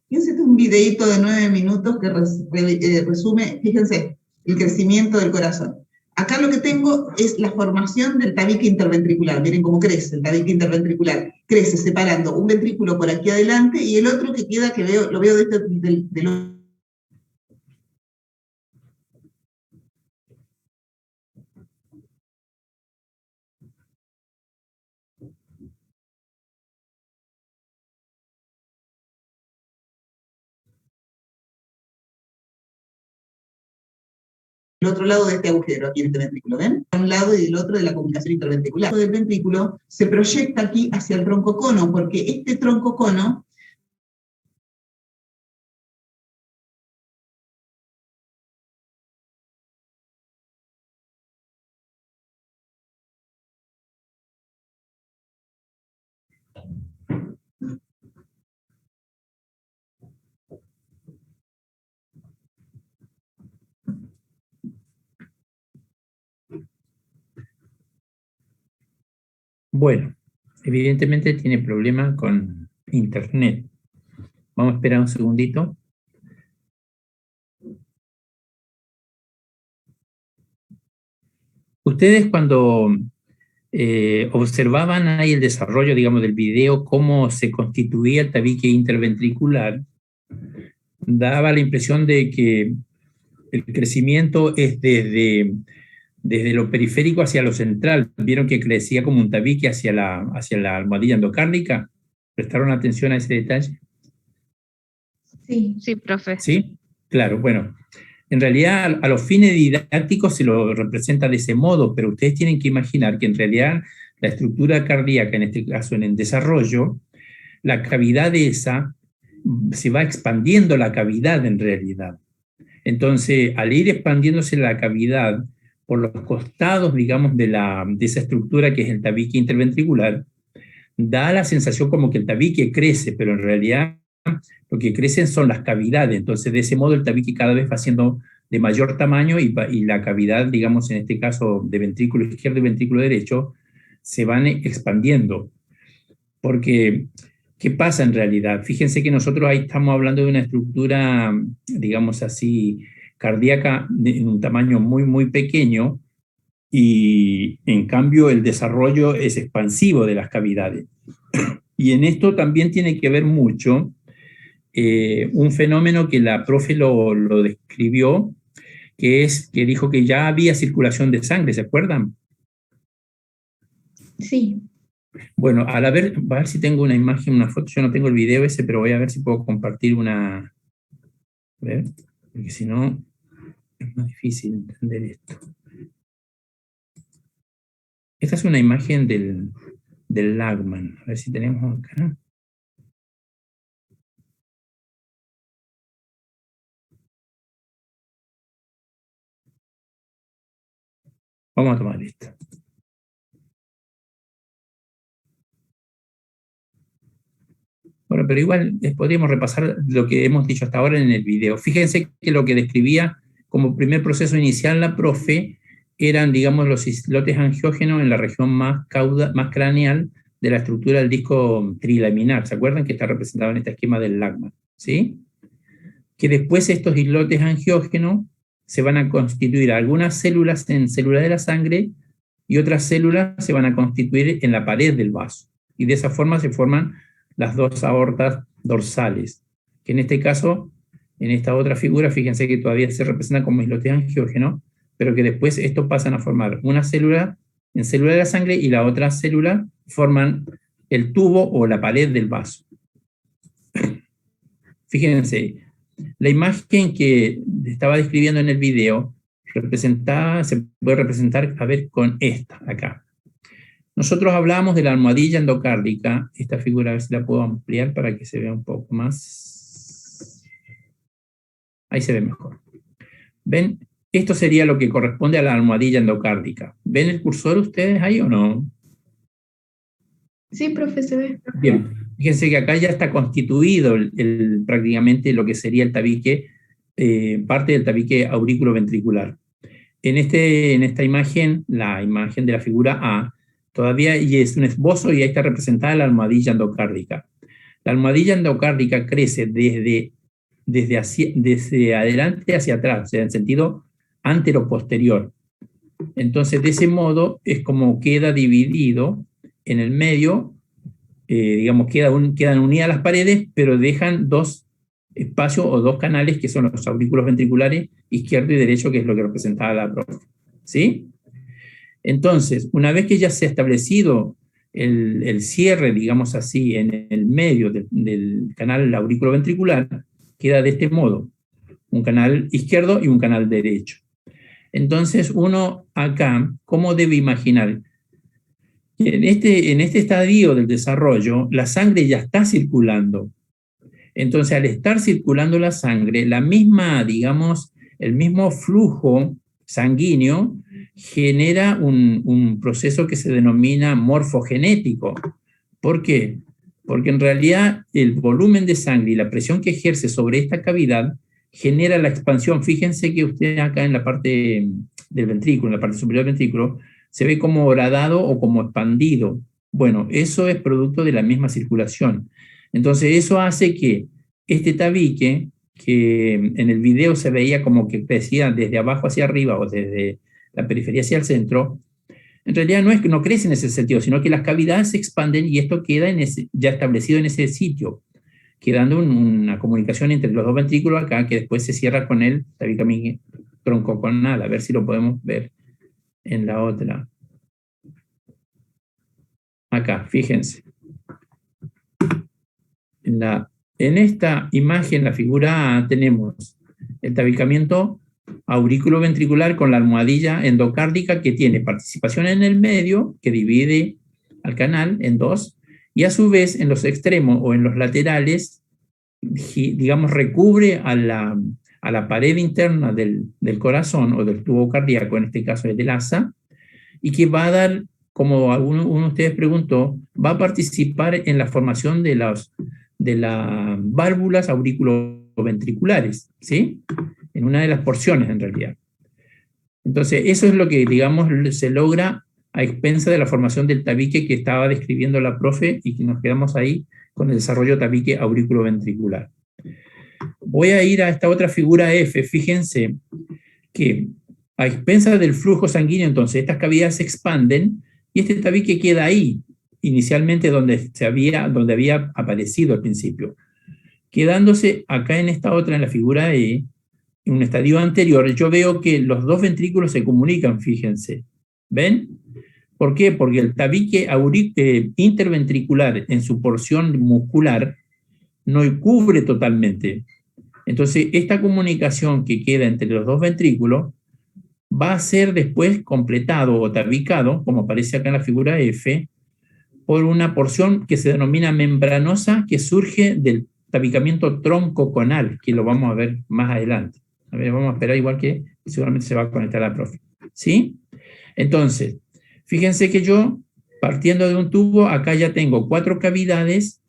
Fíjense, este es un videíto de 9 minutos que resume, fíjense, el crecimiento del corazón. Acá lo que tengo es la formación del tabique interventricular. Miren cómo crece el tabique interventricular. Crece separando un ventrículo por aquí adelante y el otro que queda, lo veo del otro. El otro lado de este agujero, aquí en este ventrículo, ¿ven? Un lado y el otro de la comunicación interventricular. El ventrículo se proyecta aquí hacia el troncocono, porque este troncocono Bueno, evidentemente tiene problemas con internet. Vamos a esperar un segundito. Ustedes cuando observaban ahí el desarrollo, digamos, del video, cómo se constituía el tabique interventricular, daba la impresión de que el crecimiento es desde desde lo periférico hacia lo central. ¿Vieron que crecía como un tabique hacia la almohadilla endocárdica? ¿Prestaron atención a ese detalle? Sí. Sí, profe. ¿Sí? Claro, bueno. En realidad, a los fines didácticos se lo representa de ese modo, pero ustedes tienen que imaginar que en realidad la estructura cardíaca, en este caso en el desarrollo, la cavidad esa se va expandiendo la cavidad en realidad. Entonces, al ir expandiéndose la cavidad por los costados, digamos, de esa estructura que es el tabique interventricular, da la sensación como que el tabique crece, pero en realidad lo que crecen son las cavidades. Entonces, de ese modo, el tabique cada vez va siendo de mayor tamaño y la cavidad, digamos, en este caso de ventrículo izquierdo y ventrículo derecho, se van expandiendo. Porque, ¿qué pasa en realidad? Fíjense que nosotros ahí estamos hablando de una estructura, digamos así, cardíaca en un tamaño muy, muy pequeño, y en cambio el desarrollo es expansivo de las cavidades. Y en esto también tiene que ver mucho un fenómeno que la profe lo describió, que dijo que ya había circulación de sangre, ¿se acuerdan? Sí. Bueno, a ver si tengo una imagen, una foto. Yo no tengo el video ese, pero voy a ver si puedo compartir una. A ver, porque si no es más difícil entender esto. Esta es una imagen del Lagman. A ver si tenemos acá. Vamos a tomar esto. Bueno, pero igual podríamos repasar lo que hemos dicho hasta ahora en el video. Fíjense que lo que describía como primer proceso inicial la profe eran, digamos, los islotes angiógenos en la región más craneal de la estructura del disco trilaminar. ¿Se acuerdan que está representado en este esquema del Lagman? ¿Sí? Que después estos islotes angiógenos se van a constituir algunas células en células de la sangre y otras células se van a constituir en la pared del vaso. Y de esa forma se forman las dos aortas dorsales, que en este caso, en esta otra figura, fíjense que todavía se representa como islotes angiógenos, pero que después estos pasan a formar una célula en célula de la sangre y la otra célula forman el tubo o la pared del vaso. Fíjense, la imagen que estaba describiendo en el video se puede representar, a ver, con esta acá. Nosotros hablábamos de la almohadilla endocárdica. Esta figura, a ver si la puedo ampliar para que se vea un poco más. Ahí se ve mejor. ¿Ven? Esto sería lo que corresponde a la almohadilla endocárdica. ¿Ven el cursor ustedes ahí o no? Sí, profe, se ve. Bien. Fíjense que acá ya está constituido prácticamente lo que sería el tabique, parte del tabique aurículo-ventricular. En esta imagen, la imagen de la figura A, todavía es un esbozo y ahí está representada la almohadilla endocárdica. La almohadilla endocárdica crece desde adelante hacia atrás, o sea, en sentido antero-posterior. Entonces, de ese modo, es como queda dividido en el medio, digamos, quedan unidas las paredes, pero dejan dos espacios o dos canales que son los aurículos ventriculares izquierdo y derecho, que es lo que representaba la profe. ¿Sí? Entonces, una vez que ya se ha establecido el cierre, digamos así, en el medio del canal aurículo-ventricular, queda de este modo, un canal izquierdo y un canal derecho. Entonces, uno acá, ¿cómo debe imaginar? En este estadio del desarrollo, la sangre ya está circulando. Entonces, al estar circulando la sangre, digamos, el mismo flujo sanguíneo genera un proceso que se denomina morfogenético. ¿Por qué? Porque en realidad el volumen de sangre y la presión que ejerce sobre esta cavidad genera la expansión. Fíjense que usted acá en la parte del ventrículo, en la parte superior del ventrículo, se ve como horadado o como expandido. Bueno, eso es producto de la misma circulación. Entonces eso hace que este tabique, que en el video se veía como que crecía desde abajo hacia arriba o desde la periferia hacia el centro, en realidad no crece en ese sentido, sino que las cavidades se expanden y esto queda ya establecido en ese sitio, quedando una comunicación entre los dos ventrículos acá, que después se cierra con el tabique troncoconal. A ver si lo podemos ver. en la otra. Acá, fíjense. En esta imagen, la figura A, tenemos el tabicamiento aurículo-ventricular con la almohadilla endocárdica que tiene participación en el medio, que divide al canal en dos, y a su vez en los extremos o en los laterales, digamos, recubre a la pared interna del corazón o del tubo cardíaco, en este caso es del asa, y que va a dar, como uno de ustedes preguntó, va a participar en la formación de las válvulas auriculoventriculares, ¿sí? En una de las porciones, en realidad. Entonces, eso es lo que, digamos, se logra a expensa de la formación del tabique que estaba describiendo la profe y que nos quedamos ahí con el desarrollo tabique auriculoventricular. Voy a ir a esta otra figura F. Fíjense que a expensas del flujo sanguíneo, entonces, estas cavidades se expanden y este tabique queda ahí, inicialmente donde había aparecido al principio, quedándose acá en esta otra, en la figura E, en un estadio anterior. Yo veo que los dos ventrículos se comunican, fíjense. ¿Ven? ¿Por qué? Porque el tabique interventricular en su porción muscular no cubre totalmente. Entonces, esta comunicación que queda entre los dos ventrículos va a ser después completado o tabicado, como aparece acá en la figura F, por una porción que se denomina membranosa, que surge del tabicamiento troncoconal, que lo vamos a ver más adelante. A ver, vamos a esperar igual que seguramente se va a conectar la profe. ¿Sí? Entonces, fíjense que yo, partiendo de un tubo, acá ya tengo 4 cavidades,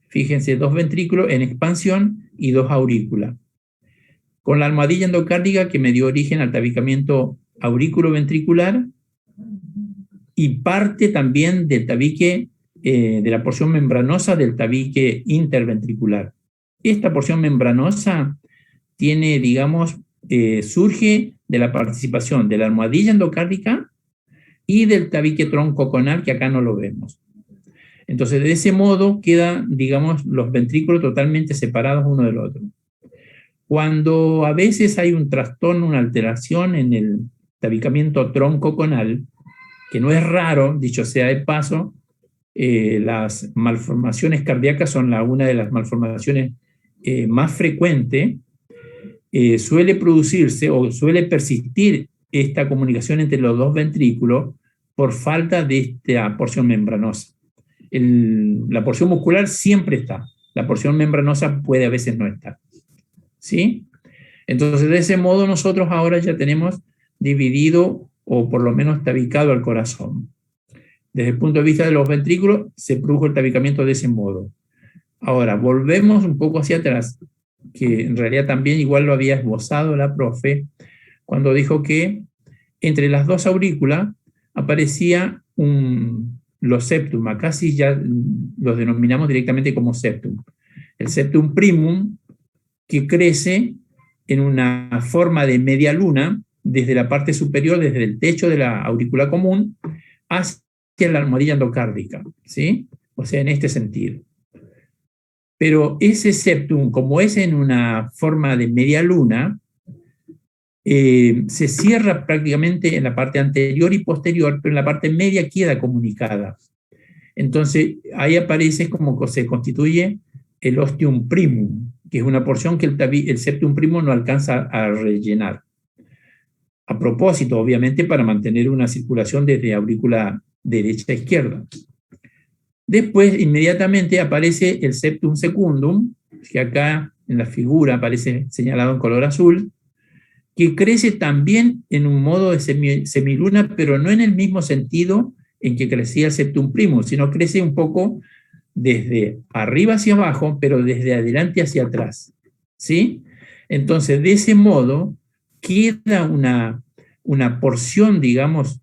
fíjense, 2 ventrículos en expansión y 2 aurículas. Con la almohadilla endocárdica que me dio origen al tabicamiento aurículo-ventricular y parte también del tabique, de la porción membranosa del tabique interventricular. Esta porción membranosa tiene, digamos, surge de la participación de la almohadilla endocárdica y del tabique troncoconal, que acá no lo vemos. Entonces, de ese modo quedan, digamos, los ventrículos totalmente separados uno del otro. Cuando a veces hay un trastorno, una alteración en el tabicamiento troncoconal, que no es raro, dicho sea de paso, las malformaciones cardíacas son una de las malformaciones más frecuentes, suele producirse o suele persistir esta comunicación entre los dos ventrículos por falta de esta porción membranosa. La porción muscular siempre está, la porción membranosa puede a veces no estar. ¿Sí? Entonces, de ese modo nosotros ahora ya tenemos dividido o por lo menos tabicado al corazón. Desde el punto de vista de los ventrículos, se produjo el tabicamiento de ese modo. Ahora, volvemos un poco hacia atrás, que en realidad también igual lo había esbozado la profe, cuando dijo que entre las dos aurículas aparecía los septum. Acá sí ya los denominamos directamente como septum. El septum primum, que crece en una forma de media luna desde la parte superior, desde el techo de la aurícula común, hacia la almohadilla endocárdica, ¿sí? O sea, en este sentido. Pero ese septum, como es en una forma de media luna, se cierra prácticamente en la parte anterior y posterior, pero en la parte media queda comunicada. Entonces, ahí aparece como que se constituye el ostium primum, que es una porción que el septum primum no alcanza a rellenar. A propósito, obviamente, para mantener una circulación desde aurícula derecha a izquierda. Después, inmediatamente, aparece el septum secundum, que acá en la figura aparece señalado en color azul, que crece también en un modo de semiluna, pero no en el mismo sentido en que crecía el septum primum, sino crece un poco desde arriba hacia abajo, pero desde adelante hacia atrás. ¿Sí? Entonces, de ese modo, queda una porción, digamos,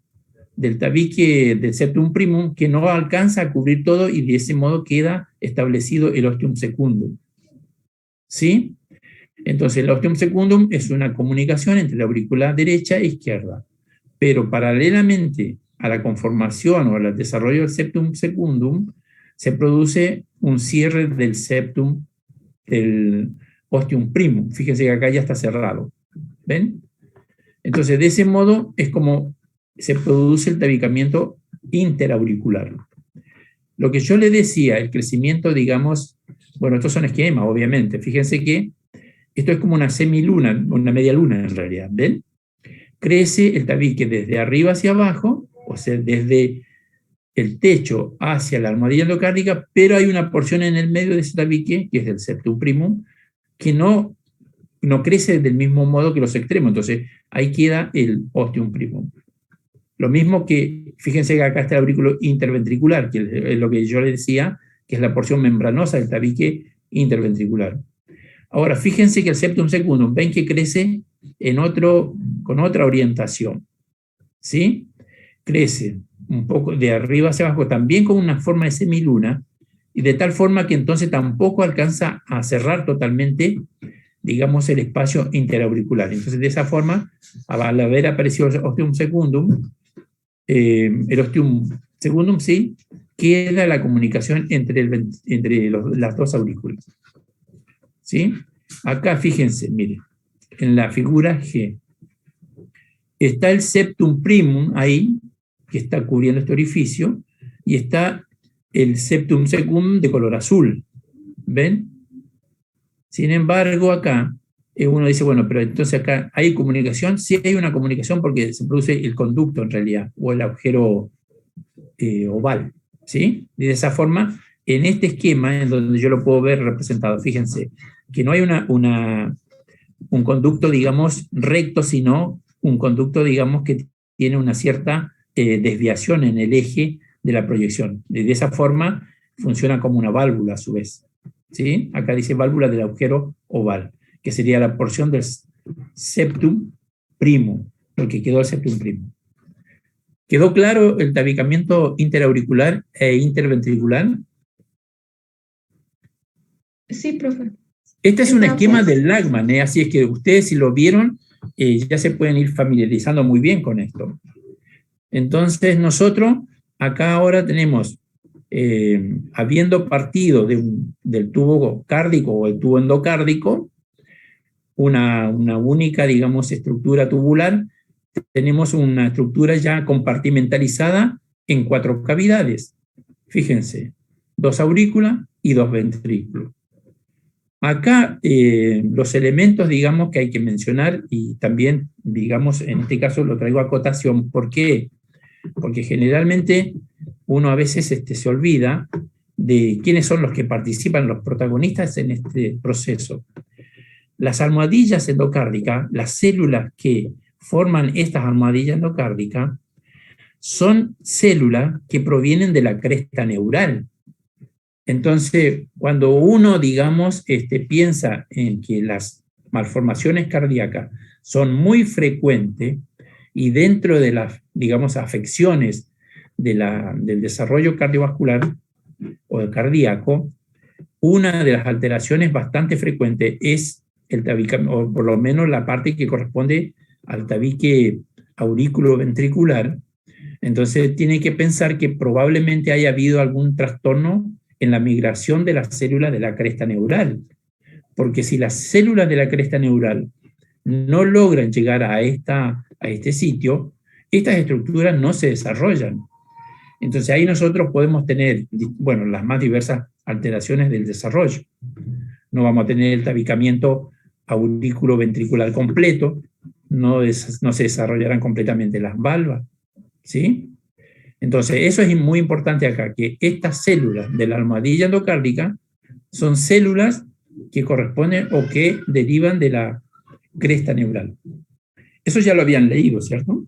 del tabique del septum primum que no alcanza a cubrir todo y de ese modo queda establecido el ostium secundum. ¿Sí? Entonces, el ostium secundum es una comunicación entre la aurícula derecha e izquierda, pero paralelamente a la conformación o al desarrollo del septum secundum, se produce un cierre del septum del ostium primum. Fíjense que acá ya está cerrado. ¿Ven? Entonces, de ese modo es como se produce el tabicamiento interauricular. Lo que yo le decía, el crecimiento, digamos, bueno, estos son esquemas, obviamente. Fíjense que esto es como una semiluna, una media luna en realidad, ¿ven? Crece el tabique desde arriba hacia abajo, o sea, desde el techo hacia la almohadilla endocárdica, pero hay una porción en el medio de ese tabique, que es del septum primum, que no crece del mismo modo que los extremos, entonces ahí queda el ostium primum. Lo mismo que, fíjense que acá está el aurículo interventricular, que es lo que yo les decía, que es la porción membranosa del tabique interventricular. Ahora, fíjense que el septum secundum, ven que crece con otra orientación, ¿sí? Crece un poco de arriba hacia abajo, también con una forma de semiluna, y de tal forma que entonces tampoco alcanza a cerrar totalmente, digamos, el espacio interauricular. Entonces, de esa forma, al haber aparecido el ostium secundum, sí, queda la comunicación entre las dos aurículas. ¿Sí? Acá, fíjense, miren, en la figura G, está el septum primum ahí, que está cubriendo este orificio, y está el septum secundum de color azul. ¿Ven? Sin embargo, acá, uno dice, bueno, pero entonces acá hay comunicación. Sí hay una comunicación porque se produce el conducto en realidad, o el agujero oval, ¿sí? Y de esa forma, en este esquema, en donde yo lo puedo ver representado, fíjense, que no hay un conducto, digamos, recto, sino un conducto, digamos, que tiene una cierta desviación en el eje de la proyección. De esa forma, funciona como una válvula a su vez. ¿Sí? Acá dice válvula del agujero oval, que sería la porción del septum primum, lo que quedó el septum primum. ¿Quedó claro el tabicamiento interauricular e interventricular? Sí, profe. Este es un esquema del Lagman, así es que ustedes, si lo vieron, ya se pueden ir familiarizando muy bien con esto. Entonces nosotros acá ahora tenemos, habiendo partido del tubo cárdico o el tubo endocárdico, una única, digamos, estructura tubular, tenemos una estructura ya compartimentalizada en 4 cavidades. Fíjense, 2 aurículas y 2 ventrículos. Acá los elementos, digamos, que hay que mencionar, y también, digamos, en este caso lo traigo a acotación. ¿Por qué? Porque generalmente uno a veces se olvida de quiénes son los que participan, los protagonistas en este proceso. Las almohadillas endocárdicas, las células que forman estas almohadillas endocárdicas, son células que provienen de la cresta neural. Entonces, cuando uno, digamos, piensa en que las malformaciones cardíacas son muy frecuentes y dentro de las, digamos, afecciones del desarrollo cardiovascular o cardíaco, una de las alteraciones bastante frecuentes es el tabique, o por lo menos la parte que corresponde al tabique auriculoventricular. Entonces tiene que pensar que probablemente haya habido algún trastorno en la migración de las células de la cresta neural, porque si las células de la cresta neural no logran llegar a este sitio, estas estructuras no se desarrollan. Entonces ahí nosotros podemos tener, bueno, las más diversas alteraciones del desarrollo. No vamos a tener el tabicamiento auriculoventricular completo, no se desarrollarán completamente las valvas, ¿sí? Entonces eso es muy importante acá, que estas células de la almohadilla endocárdica son células que corresponden o que derivan de la cresta neural. Eso ya lo habían leído, ¿cierto?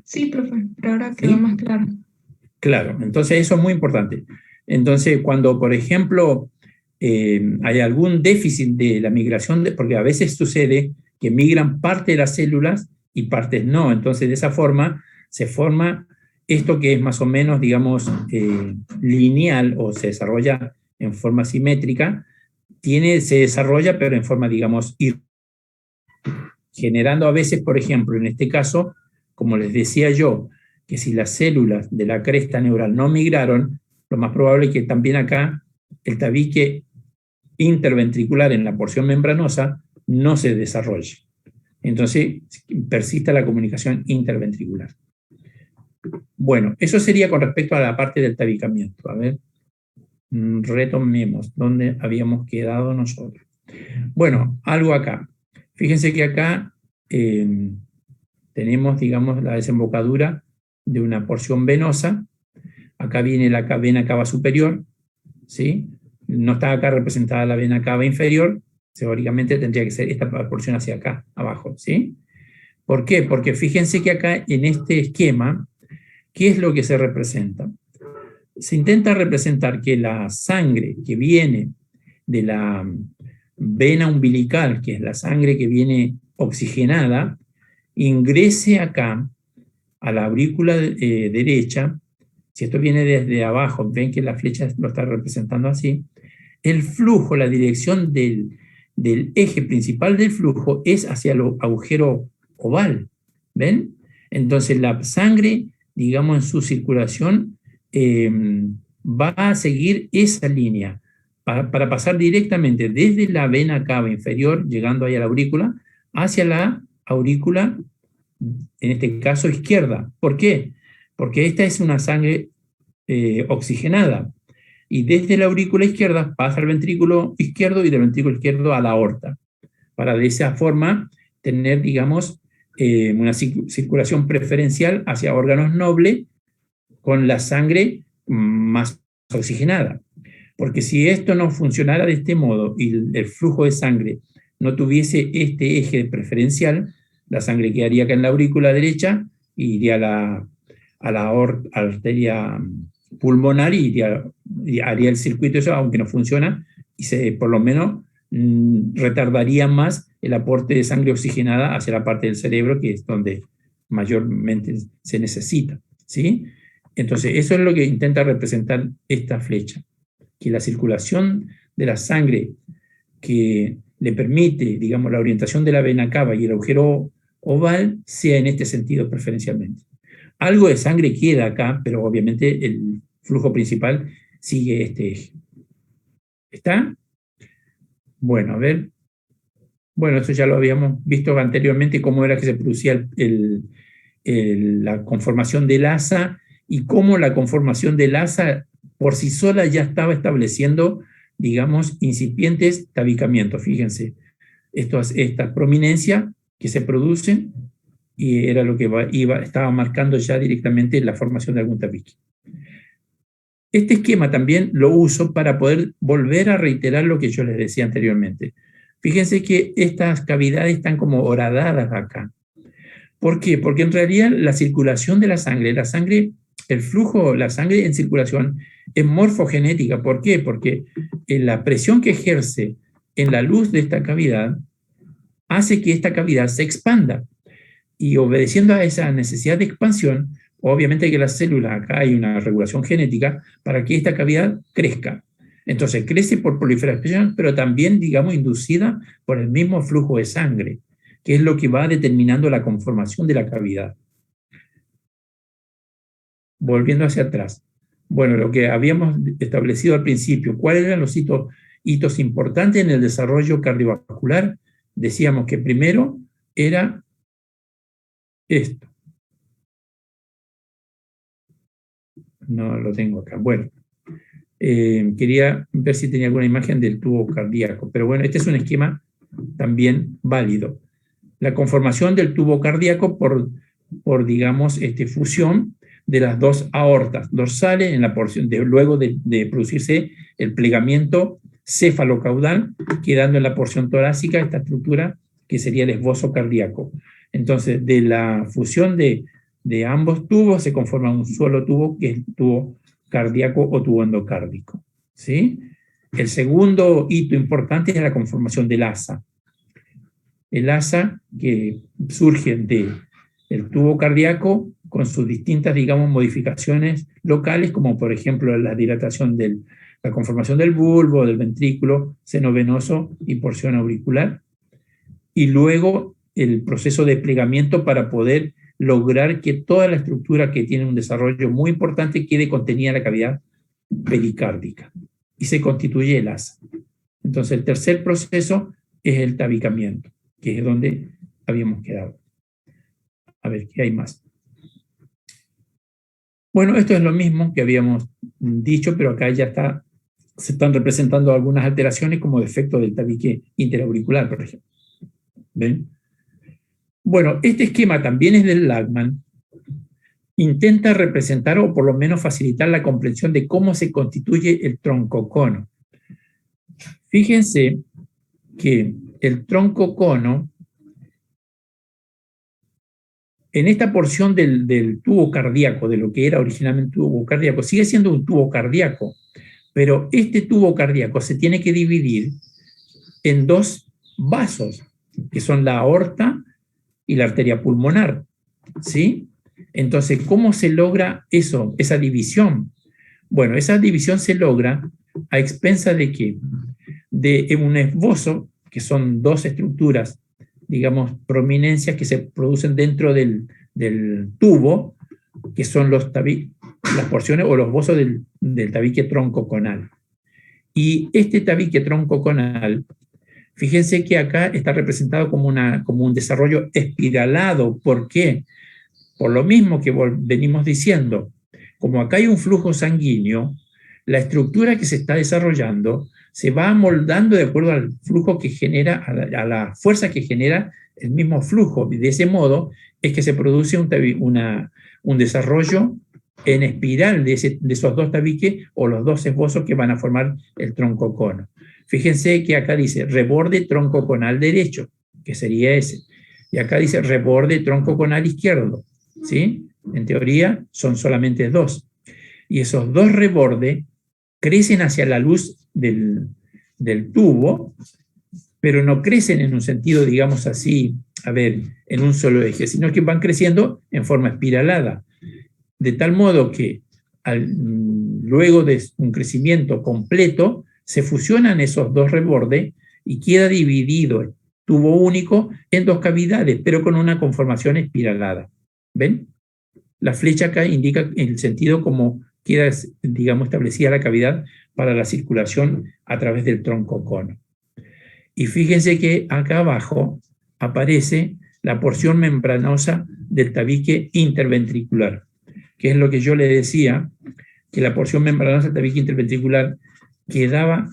Sí, profe, pero ahora quedó más claro. Claro, entonces eso es muy importante. Entonces, cuando, por ejemplo, hay algún déficit de la migración, porque a veces sucede que migran parte de las células y partes no, entonces de esa forma se forma esto que es más o menos, digamos, lineal o se desarrolla en forma simétrica, se desarrolla pero en forma, digamos, generando a veces, por ejemplo, en este caso, como les decía yo, que si las células de la cresta neural no migraron, lo más probable es que también acá el tabique interventricular en la porción membranosa no se desarrolle. Entonces, persista la comunicación interventricular. Bueno, eso sería con respecto a la parte del tabicamiento. A ver, retomemos dónde habíamos quedado nosotros. Bueno, algo acá. Fíjense que acá tenemos, digamos, la desembocadura de una porción venosa. Acá viene la vena cava superior, ¿sí? No está acá representada la vena cava inferior, teóricamente tendría que ser esta porción hacia acá, abajo, ¿sí? ¿Por qué? Porque fíjense que acá en este esquema, ¿qué es lo que se representa? Se intenta representar que la sangre que viene de la vena umbilical, que es la sangre que viene oxigenada, ingrese acá a la aurícula derecha. Si esto viene desde abajo, ven que la flecha lo está representando así, el flujo, la dirección del eje principal del flujo es hacia el agujero oval, ¿ven? Entonces la sangre, digamos, en su circulación va a seguir esa línea para pasar directamente desde la vena cava inferior, llegando ahí a la aurícula, hacia la aurícula, en este caso izquierda. ¿Por qué? Porque esta es una sangre oxigenada, y desde la aurícula izquierda pasa al ventrículo izquierdo y del ventrículo izquierdo a la aorta, para de esa forma tener, digamos, una circulación preferencial hacia órganos nobles con la sangre más oxigenada. Porque si esto no funcionara de este modo y el flujo de sangre no tuviese este eje preferencial, la sangre quedaría acá en la aurícula derecha y iría a la arteria pulmonar y haría el circuito eso, aunque no funciona, y por lo menos retardaría más el aporte de sangre oxigenada hacia la parte del cerebro, que es donde mayormente se necesita, ¿sí? Entonces, eso es lo que intenta representar esta flecha, que la circulación de la sangre que le permite, digamos, la orientación de la vena cava y el agujero oval sea en este sentido preferencialmente. Algo de sangre queda acá, pero obviamente el flujo principal sigue este eje. ¿Está? Bueno, a ver. Bueno, eso ya lo habíamos visto anteriormente, cómo era que se producía la conformación del asa y cómo la conformación del asa por sí sola ya estaba estableciendo, digamos, incipientes tabicamientos. Fíjense, esta prominencia que se producen y era lo que estaba marcando ya directamente la formación de algún tabique. Este esquema también lo uso para poder volver a reiterar lo que yo les decía anteriormente. Fíjense que estas cavidades están como horadadas acá. ¿Por qué? Porque en realidad la circulación de la sangre, el flujo, la sangre en circulación es morfogenética. ¿Por qué? Porque la presión que ejerce en la luz de esta cavidad hace que esta cavidad se expanda. Y obedeciendo a esa necesidad de expansión, obviamente que las células, acá hay una regulación genética para que esta cavidad crezca. Entonces crece por proliferación, pero también, digamos, inducida por el mismo flujo de sangre, que es lo que va determinando la conformación de la cavidad. Volviendo hacia atrás. Bueno, lo que habíamos establecido al principio, ¿cuáles eran los hitos importantes en el desarrollo cardiovascular? Decíamos que primero era esto. No lo tengo acá. Bueno, quería ver si tenía alguna imagen del tubo cardíaco, pero bueno, este es un esquema también válido. La conformación del tubo cardíaco por digamos, fusión de las dos aortas dorsales en la porción luego de producirse el plegamiento cefalocaudal, quedando en la porción torácica esta estructura que sería el esbozo cardíaco. Entonces, de la fusión de ambos tubos se conforma un solo tubo, que es el tubo cardíaco o tubo endocárdico, ¿sí? El segundo hito importante es la conformación del asa. El asa que surge del tubo cardíaco con sus distintas, digamos, modificaciones locales, como por ejemplo la dilatación la conformación del bulbo, del ventrículo, seno venoso y porción auricular, y luego el proceso de plegamiento para poder lograr que toda la estructura que tiene un desarrollo muy importante quede contenida en la cavidad pericárdica y se constituye el asa. Entonces el tercer proceso es el tabicamiento, que es donde habíamos quedado. A ver, ¿qué hay más? Bueno, esto es lo mismo que habíamos dicho, pero acá ya se están representando algunas alteraciones como defecto del tabique interauricular, por ejemplo. ¿Ven? Bueno, este esquema también es del Lagman. Intenta representar o por lo menos facilitar la comprensión de cómo se constituye el troncocono. Fíjense que el troncocono, en esta porción del tubo cardíaco, de lo que era originalmente un tubo cardíaco, sigue siendo un tubo cardíaco, pero este tubo cardíaco se tiene que dividir en dos vasos, que son la aorta y la arteria pulmonar, ¿sí? Entonces, ¿cómo se logra eso, esa división? Bueno, esa división se logra a expensa de ¿qué? De un esbozo, que son dos estructuras, digamos, prominencias que se producen dentro del tubo, que son las porciones o los bozos del tabique troncoconal. Y este tabique troncoconal, fíjense que acá está representado como un desarrollo espiralado. ¿Por qué? Por lo mismo que venimos diciendo, como acá hay un flujo sanguíneo, la estructura que se está desarrollando se va amoldando de acuerdo al flujo que genera, a la fuerza que genera el mismo flujo. Y de ese modo es que se produce un desarrollo en espiral de esos dos tabiques o los dos esbozos que van a formar el troncocono. Fíjense que acá dice reborde troncoconal derecho, que sería ese. Y acá dice reborde troncoconal izquierdo, ¿sí? En teoría son solamente dos. Y esos dos rebordes crecen hacia la luz del tubo, pero no crecen en un sentido, digamos así, en un solo eje, sino que van creciendo en forma espiralada. De tal modo que luego de un crecimiento completo, se fusionan esos dos rebordes y queda dividido el tubo único en dos cavidades, pero con una conformación espiralada. ¿Ven? La flecha acá indica el sentido como queda, digamos, establecida la cavidad para la circulación a través del troncocono. Y fíjense que acá abajo aparece la porción membranosa del tabique interventricular, que es lo que yo le decía, que la porción membranosa del tabique interventricular quedaba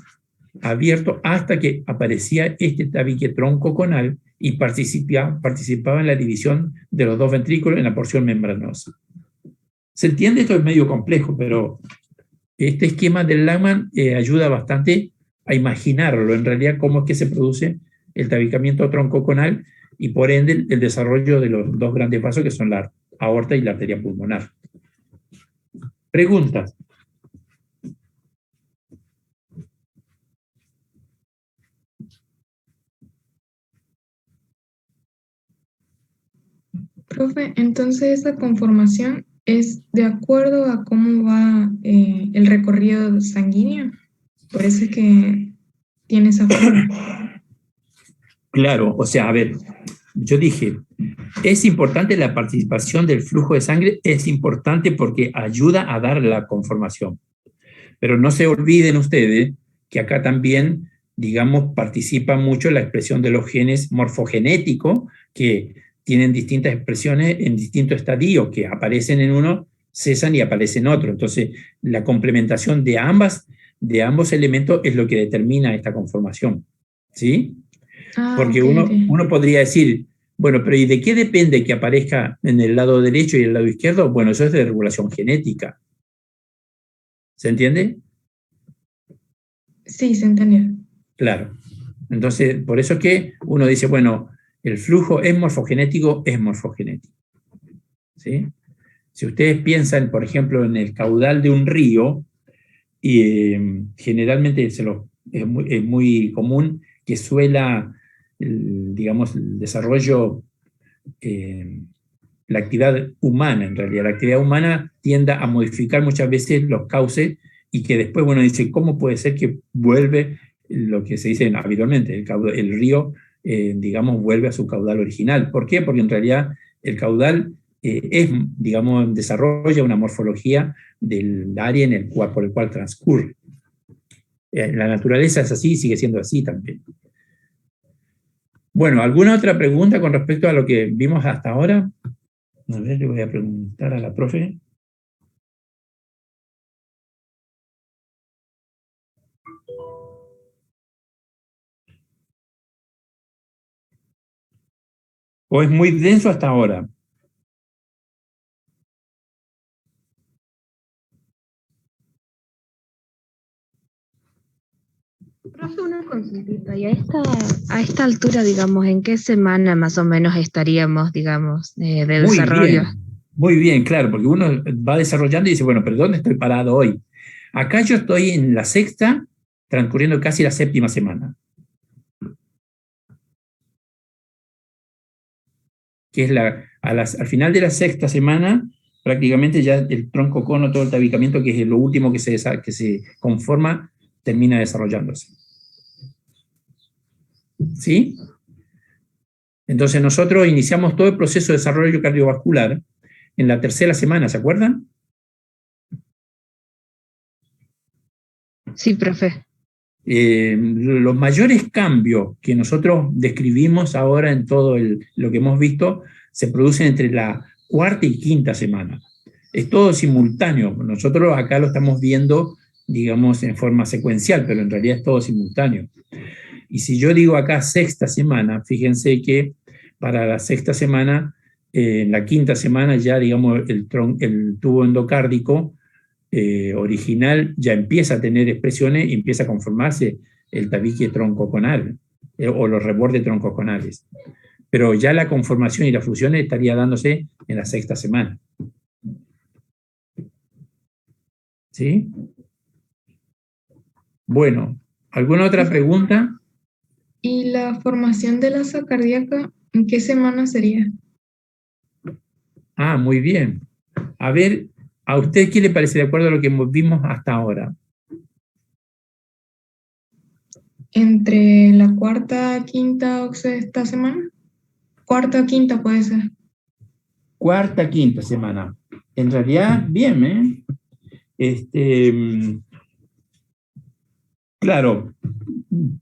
abierto hasta que aparecía este tabique troncoconal y participaba en la división de los dos ventrículos en la porción membranosa. ¿Se entiende? Esto es medio complejo, pero este esquema del Lagman ayuda bastante a imaginarlo, en realidad, cómo es que se produce el tabicamiento troncoconal y por ende el desarrollo de los dos grandes vasos que son la aorta y la arteria pulmonar. ¿Preguntas? Profe, entonces esa conformación es de acuerdo a cómo va el recorrido sanguíneo. Por eso es que tiene esa forma. Claro, o sea, yo dije, es importante la participación del flujo de sangre, es importante porque ayuda a dar la conformación. Pero no se olviden ustedes que acá también, digamos, participa mucho la expresión de los genes morfogenéticos que tienen distintas expresiones en distintos estadios, que aparecen en uno, cesan y aparecen en otro. Entonces, la complementación de ambos elementos es lo que determina esta conformación, ¿sí? Porque okay. uno podría decir, bueno, pero ¿y de qué depende que aparezca en el lado derecho y el lado izquierdo? Bueno, eso es de regulación genética. ¿Se entiende? Sí, se entendió. Claro. Entonces, por eso es que uno dice, bueno, el flujo es morfogenético, ¿sí? Si ustedes piensan, por ejemplo, en el caudal de un río, y generalmente es muy común que suela, digamos, el desarrollo, la actividad humana, en realidad. La actividad humana tiende a modificar muchas veces los cauces y que después, bueno, dice, ¿cómo puede ser que vuelve lo que se dice habitualmente? El río, digamos, vuelve a su caudal original. ¿Por qué? Porque en realidad el caudal digamos, desarrolla una morfología del área por el cual transcurre. La naturaleza es así y sigue siendo así también. Bueno, ¿alguna otra pregunta con respecto a lo que vimos hasta ahora? A ver, le voy a preguntar a la profe. ¿O es muy denso hasta ahora? Profe, una consultita. Y a esta altura, digamos, ¿en qué semana más o menos estaríamos, digamos, de desarrollo? Muy bien, claro, porque uno va desarrollando y dice, bueno, pero ¿dónde estoy parado hoy? Acá yo estoy en la sexta, transcurriendo casi la séptima semana, que es al final de la sexta semana, prácticamente ya el tronco cono, todo el tabicamiento, que es lo último que se conforma, termina desarrollándose. ¿Sí? Entonces nosotros iniciamos todo el proceso de desarrollo cardiovascular en la tercera semana, ¿se acuerdan? Sí, profe. Los mayores cambios que nosotros describimos ahora en todo lo que hemos visto se producen entre la cuarta y quinta semana. Es todo simultáneo. Nosotros acá lo estamos viendo, digamos, en forma secuencial, pero en realidad es todo simultáneo. Y si yo digo acá sexta semana, fíjense que para la sexta semana, en la quinta semana ya, digamos, el tubo endocárdico original ya empieza a tener expresiones y empieza a conformarse el tabique troncoconal o los rebordes troncoconales. Pero ya la conformación y la fusión estaría dándose en la sexta semana. ¿Sí? Bueno, ¿alguna otra pregunta? ¿Y la formación de la asa cardíaca, en qué semana sería? Ah, muy bien. A ver, ¿a usted qué le parece de acuerdo a lo que vimos hasta ahora? ¿Entre la cuarta, quinta o sexta semana? Cuarta o quinta puede ser. Cuarta, quinta semana. En realidad, bien, ¿eh? Claro,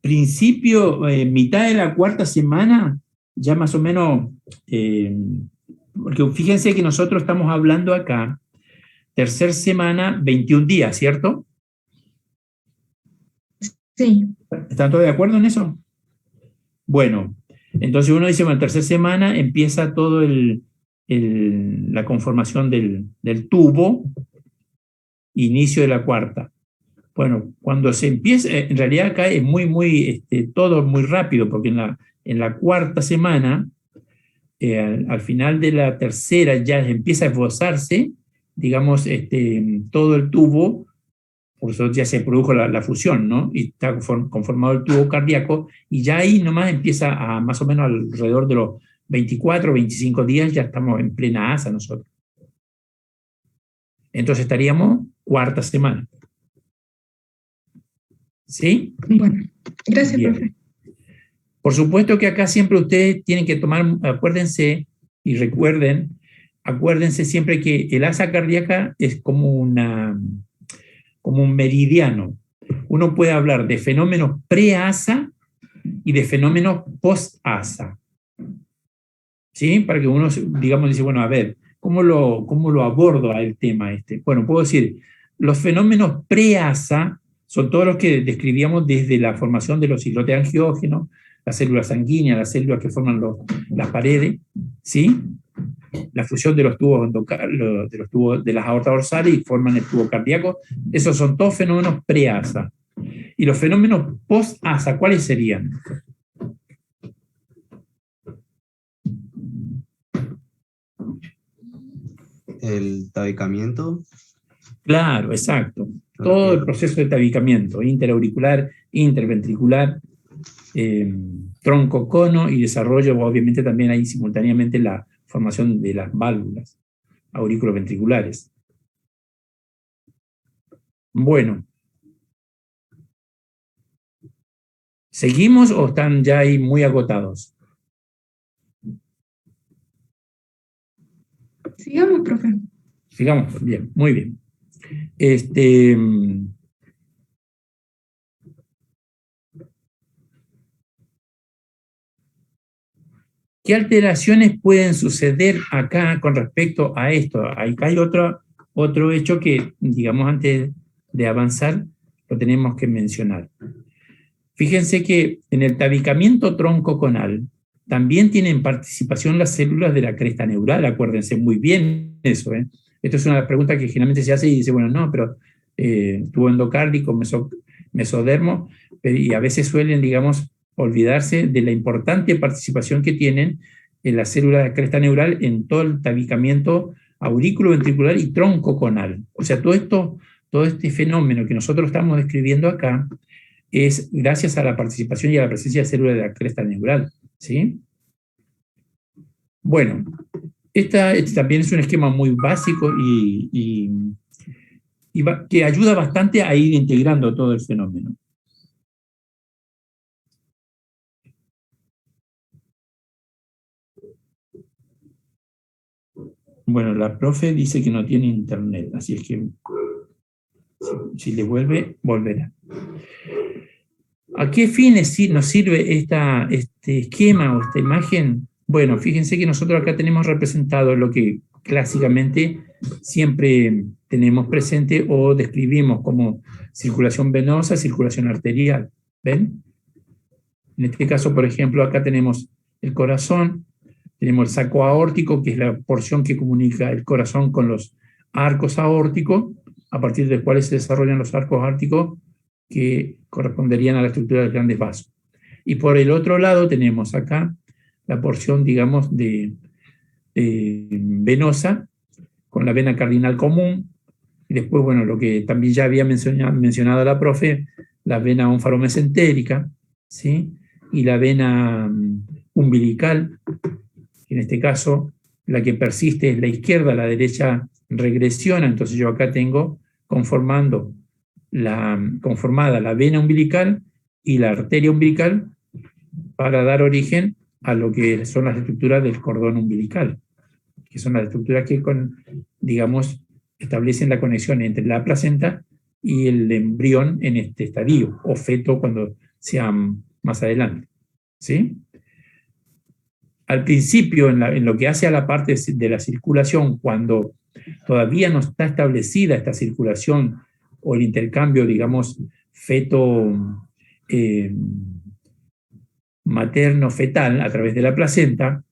principio, mitad de la cuarta semana, ya más o menos, porque fíjense que nosotros estamos hablando acá, tercer semana, 21 días, ¿cierto? Sí. ¿Están todos de acuerdo en eso? Bueno, entonces uno dice, bueno, tercera semana empieza todo la conformación del tubo, inicio de la cuarta. Bueno, cuando se empieza, en realidad acá es todo muy rápido, porque en la cuarta semana, al final de la tercera ya empieza a esbozarse, digamos, todo el tubo, por eso ya se produjo la fusión, ¿no? Y está conformado el tubo cardíaco, y ya ahí nomás empieza a más o menos alrededor de los 24 o 25 días, ya estamos en plena asa nosotros. Entonces estaríamos cuarta semana. ¿Sí? Bueno, gracias, Bien. profe. Por supuesto que acá siempre ustedes tienen que tomar, acuérdense y recuerden, acuérdense siempre que el asa cardíaca es como un meridiano. Uno puede hablar de fenómenos pre-asa y de fenómenos post-asa. ¿Sí? Para que uno, digamos, dice, bueno, a ver, ¿cómo lo abordo al tema este? Bueno, puedo decir, los fenómenos pre-asa son todos los que describíamos desde la formación de los islotes angiógenos, las células sanguíneas, las células que forman las paredes, ¿sí? La fusión de los tubos de las aortas dorsales y forman el tubo cardíaco. Esos son todos fenómenos pre-asa. Y los fenómenos post-asa, ¿cuáles serían? El tabicamiento. Claro, exacto. Todo el proceso de tabicamiento, interauricular, interventricular, tronco cono y desarrollo, obviamente también hay simultáneamente la formación de las válvulas auriculoventriculares. Bueno. ¿Seguimos o están ya ahí muy agotados? Sigamos, profe. Sigamos, bien, muy bien. ¿Qué alteraciones pueden suceder acá con respecto a esto? Acá hay otro hecho que, digamos, antes de avanzar, lo tenemos que mencionar. Fíjense que en el tabicamiento tronco-conal también tienen participación las células de la cresta neural, acuérdense muy bien eso. Esto es una pregunta que generalmente se hace y dice, bueno, no, pero tubo endocárdico, mesodermo, y a veces suelen, digamos, olvidarse de la importante participación que tienen en las células de cresta neural en todo el tabicamiento aurículo-ventricular y tronco-conal. O sea, todo este fenómeno que nosotros estamos describiendo acá es gracias a la participación y a la presencia de células de la cresta neural, ¿sí? Bueno, este también es un esquema muy básico que ayuda bastante a ir integrando todo el fenómeno. Bueno, la profe dice que no tiene internet, así es que si le vuelve, volverá. ¿A qué fines nos sirve este esquema o esta imagen? Bueno, fíjense que nosotros acá tenemos representado lo que clásicamente siempre tenemos presente o describimos como circulación venosa, circulación arterial. ¿Ven? En este caso, por ejemplo, acá tenemos el corazón, tenemos el saco aórtico, que es la porción que comunica el corazón con los arcos aórticos, a partir de los cuales se desarrollan los arcos aórticos que corresponderían a la estructura de los grandes vasos. Y por el otro lado tenemos acá la porción, digamos, venosa, con la vena cardinal común, y después, bueno, lo que también ya había mencionado la profe, la vena onfaromesentérica, ¿sí? Y la vena umbilical, en este caso, la que persiste es la izquierda, la derecha regresiona, entonces yo acá tengo conformada la vena umbilical y la arteria umbilical para dar origen a lo que son las estructuras del cordón umbilical, que son las estructuras que, digamos, establecen la conexión entre la placenta y el embrión en este estadio, o feto cuando sea más adelante. ¿Sí? Al principio, en lo que hace a la parte de la circulación, cuando todavía no está establecida esta circulación o el intercambio, digamos, feto materno-fetal a través de la placenta,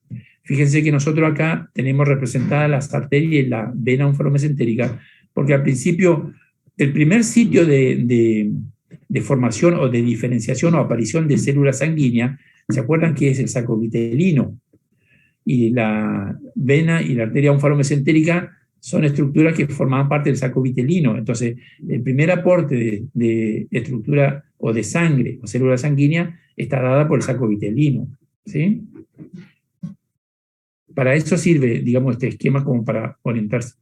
fíjense que nosotros acá tenemos representadas las arterias y la vena onfaromesentérica, porque al principio el primer sitio de formación o de diferenciación o aparición de células sanguíneas, ¿se acuerdan que es el saco vitelino? Y la vena y la arteria onfaromesentérica son estructuras que formaban parte del saco vitelino. Entonces, el primer aporte de estructura o de sangre o célula sanguínea está dada por el saco vitelino. ¿Sí? Para eso sirve, digamos, este esquema como para orientarse.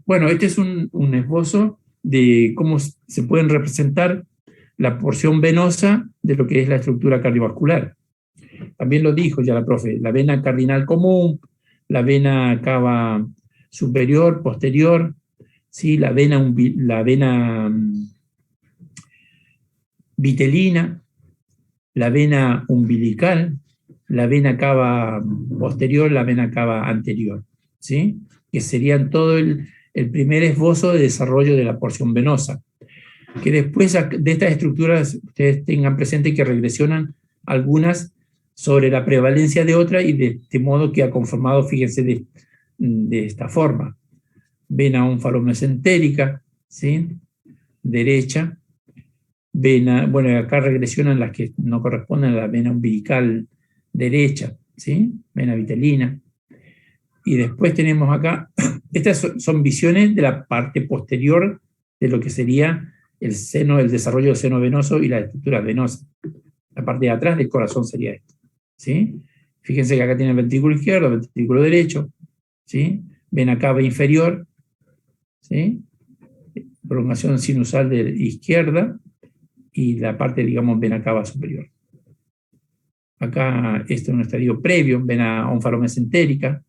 Bueno, este es un esbozo de cómo se pueden representar la porción venosa de lo que es la estructura cardiovascular. También lo dijo ya la profe, la vena cardinal común, la vena cava superior, posterior, ¿sí? la vena vitelina, la vena umbilical, la vena cava posterior, la vena cava anterior, ¿sí? Que serían todo el primer esbozo de desarrollo de la porción venosa. Que después de estas estructuras ustedes tengan presente que regresionan algunas sobre la prevalencia de otra y de este modo que ha conformado, fíjense, de esta forma. Vena onfaromesentérica, ¿sí? Derecha. Vena, bueno, acá regresionan las que no corresponden a la vena umbilical derecha, ¿sí? Vena vitelina. Y después tenemos acá, estas son visiones de la parte posterior de lo que sería el seno, el desarrollo del seno venoso y la estructura venosa. La parte de atrás del corazón sería esto, ¿sí? Fíjense que acá tiene el ventrículo izquierdo, el ventrículo derecho, ¿sí? Vena cava inferior, ¿sí? Prolongación sinusal de izquierda y la parte, digamos, vena cava superior. Acá esto es un estadio previo, vena onfaromesentérica,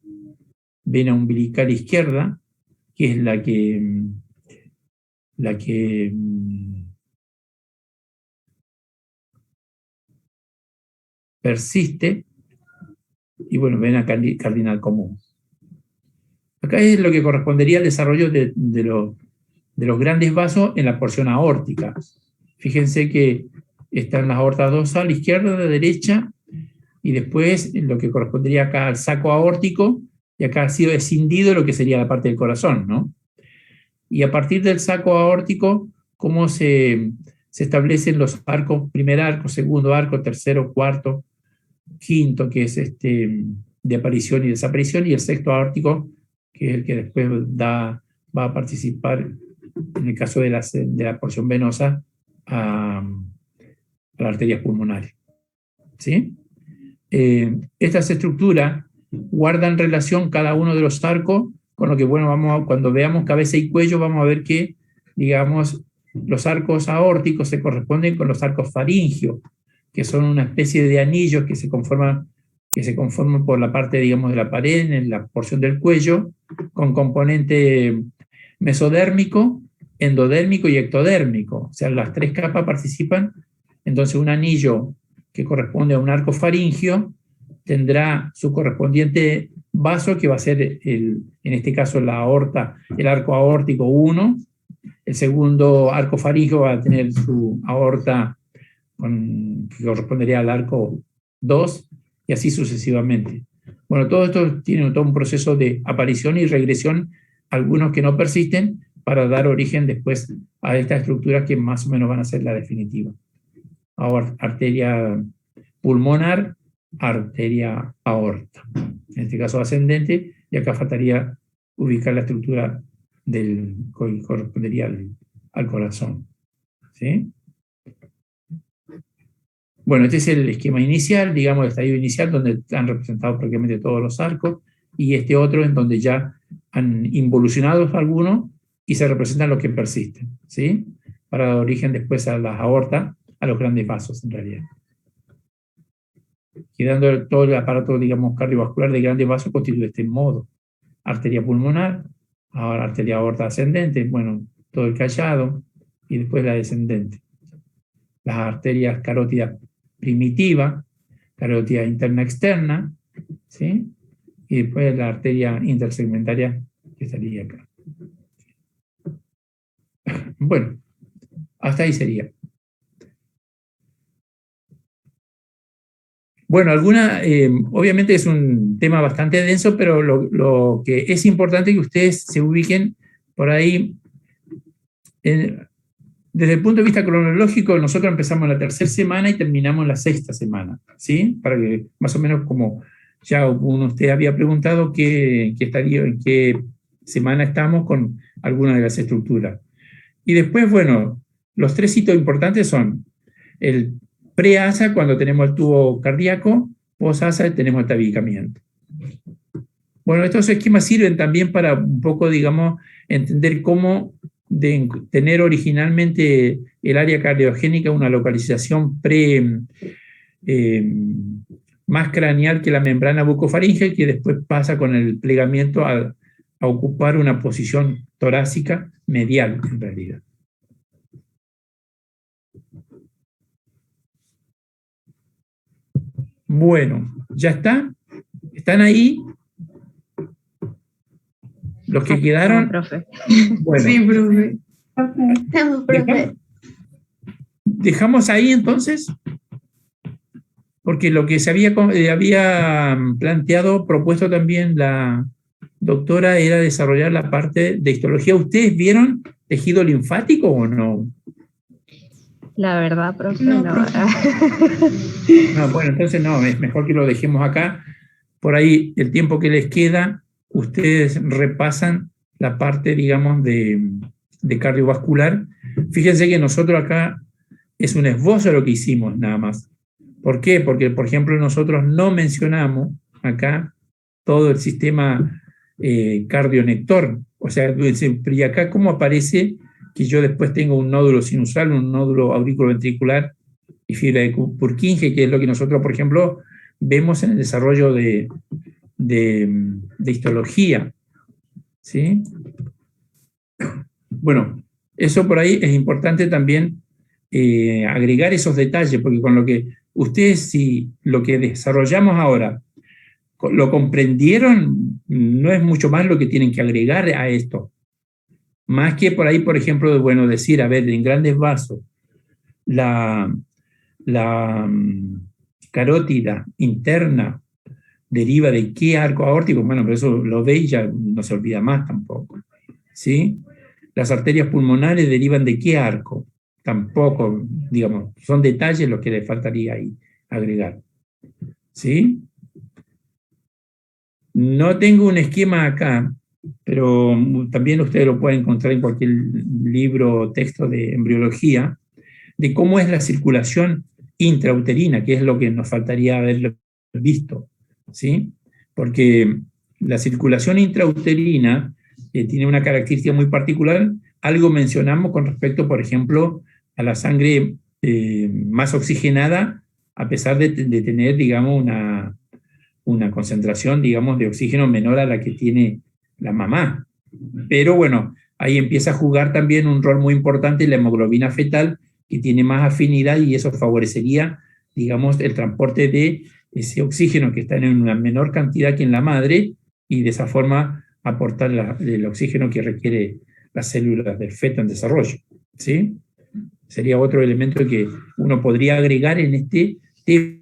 vena umbilical izquierda, que es la que persiste y bueno, vena cardinal común. Acá es lo que correspondería al desarrollo de los grandes vasos en la porción aórtica. Fíjense que están las aortas dorsal, a la izquierda, a la derecha, y después lo que correspondería acá al saco aórtico, y acá ha sido escindido lo que sería la parte del corazón, ¿no? Y a partir del saco aórtico, cómo se establecen los arcos, primer arco, segundo arco, tercero, cuarto, quinto, que es de aparición y desaparición, y el sexto aórtico, que es el que después va a participar, en el caso de la porción venosa, a las arterias pulmonares. ¿Sí? Estas estructuras guardan relación cada uno de los arcos, con lo que, bueno, cuando veamos cabeza y cuello, vamos a ver que, digamos, los arcos aórticos se corresponden con los arcos faringios, que son una especie de anillos que se conforman por la parte, digamos, de la pared, en la porción del cuello, con componente mesodérmico, endodérmico y ectodérmico. O sea, las tres capas participan. Entonces, un anillo que corresponde a un arco faringio tendrá su correspondiente vaso, que va a ser, en este caso, la aorta, el arco aórtico 1. El segundo arco faringio va a tener su aorta que correspondería al arco 2, y así sucesivamente. Bueno, todo esto tiene todo un proceso de aparición y regresión, algunos que no persisten, para dar origen después a estas estructuras que más o menos van a ser la definitiva. Ahora, arteria pulmonar, arteria aorta. En este caso ascendente, y acá faltaría ubicar la estructura que correspondería al corazón. ¿Sí? Bueno, este es el esquema inicial, digamos, el estadio inicial, donde están representados prácticamente todos los arcos, y este otro en donde ya han involucionado algunos y se representan los que persisten, ¿sí? Para dar origen después a las aortas, a los grandes vasos en realidad. Quedando todo el aparato, digamos, cardiovascular de grandes vasos constituye de este modo: arteria pulmonar, ahora arteria aorta ascendente, bueno, todo el callado, y después la descendente. Las arterias carótidas primitiva, carótida interna externa, ¿sí? Y después la arteria intersegmentaria, que estaría acá. Bueno, hasta ahí sería. Bueno, obviamente es un tema bastante denso, pero lo que es importante es que ustedes se ubiquen por ahí. Desde el punto de vista cronológico, nosotros empezamos la tercera semana y terminamos la sexta semana, ¿sí? Para que más o menos, como ya uno de ustedes había preguntado, en qué semana estamos con alguna de las estructuras. Y después, bueno, los tres hitos importantes son el pre-ASA, cuando tenemos el tubo cardíaco; post-ASA, tenemos el tabicamiento. Bueno, estos esquemas sirven también para un poco, digamos, entender cómo tener originalmente el área cardiogénica una localización más craneal que la membrana bucofaríngea, que después pasa con el plegamiento a ocupar una posición torácica medial, en realidad. Bueno, ¿ya está? ¿Están ahí? Los que quedaron. Profe. Bueno, Sí, profe. Estamos, profe. ¿Dejamos ahí entonces? Porque lo que se había planteado, propuesto también la doctora, era desarrollar la parte de histología. ¿Ustedes vieron tejido linfático o no? La verdad, profe, No, no. profe. No, bueno, entonces no, es mejor que lo dejemos acá. Por ahí, el tiempo que les queda, ustedes repasan la parte, digamos, de cardiovascular. Fíjense que nosotros acá es un esbozo de lo que hicimos nada más. ¿Por qué? Porque, por ejemplo, nosotros no mencionamos acá todo el sistema cardionector. O sea, y acá cómo aparece que yo después tengo un nódulo sinusal, un nódulo auriculoventricular y fibra de Purkinje, que es lo que nosotros, por ejemplo, vemos en el desarrollo de histología. ¿Sí? Bueno, eso por ahí es importante también agregar esos detalles, porque con lo que ustedes, si lo que desarrollamos ahora lo comprendieron, no es mucho más lo que tienen que agregar a esto. Más que por ahí, por ejemplo, bueno, decir, a ver, en grandes vasos, la carótida interna deriva de qué arco aórtico, bueno, pero eso lo ve y ya no se olvida más tampoco, ¿sí? Las arterias pulmonares derivan de qué arco, tampoco, digamos, son detalles los que le faltaría ahí agregar, ¿sí? No tengo un esquema acá, pero también ustedes lo pueden encontrar en cualquier libro o texto de embriología, de cómo es la circulación intrauterina, que es lo que nos faltaría haber visto, ¿sí? Porque la circulación intrauterina tiene una característica muy particular. Algo mencionamos con respecto, por ejemplo, a la sangre más oxigenada, a pesar de tener, digamos, una concentración, digamos, de oxígeno menor a la que tiene la mamá. Pero bueno, ahí empieza a jugar también un rol muy importante la hemoglobina fetal, que tiene más afinidad y eso favorecería, digamos, el transporte de ese oxígeno que está en una menor cantidad que en la madre y de esa forma aportar el oxígeno que requiere las células del feto en desarrollo, ¿sí? Sería otro elemento que uno podría agregar en este tema.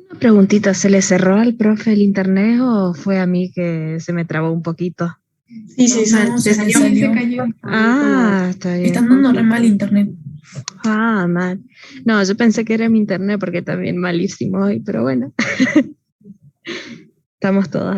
Una preguntita, ¿se le cerró al profe el internet o fue a mí que se me trabó un poquito? Sí, No, se sí, salió. se cayó. Ah, está bien. Están dando re mal internet. Ah, mal. No, yo pensé que era mi internet porque también malísimo hoy, pero bueno. Estamos todas.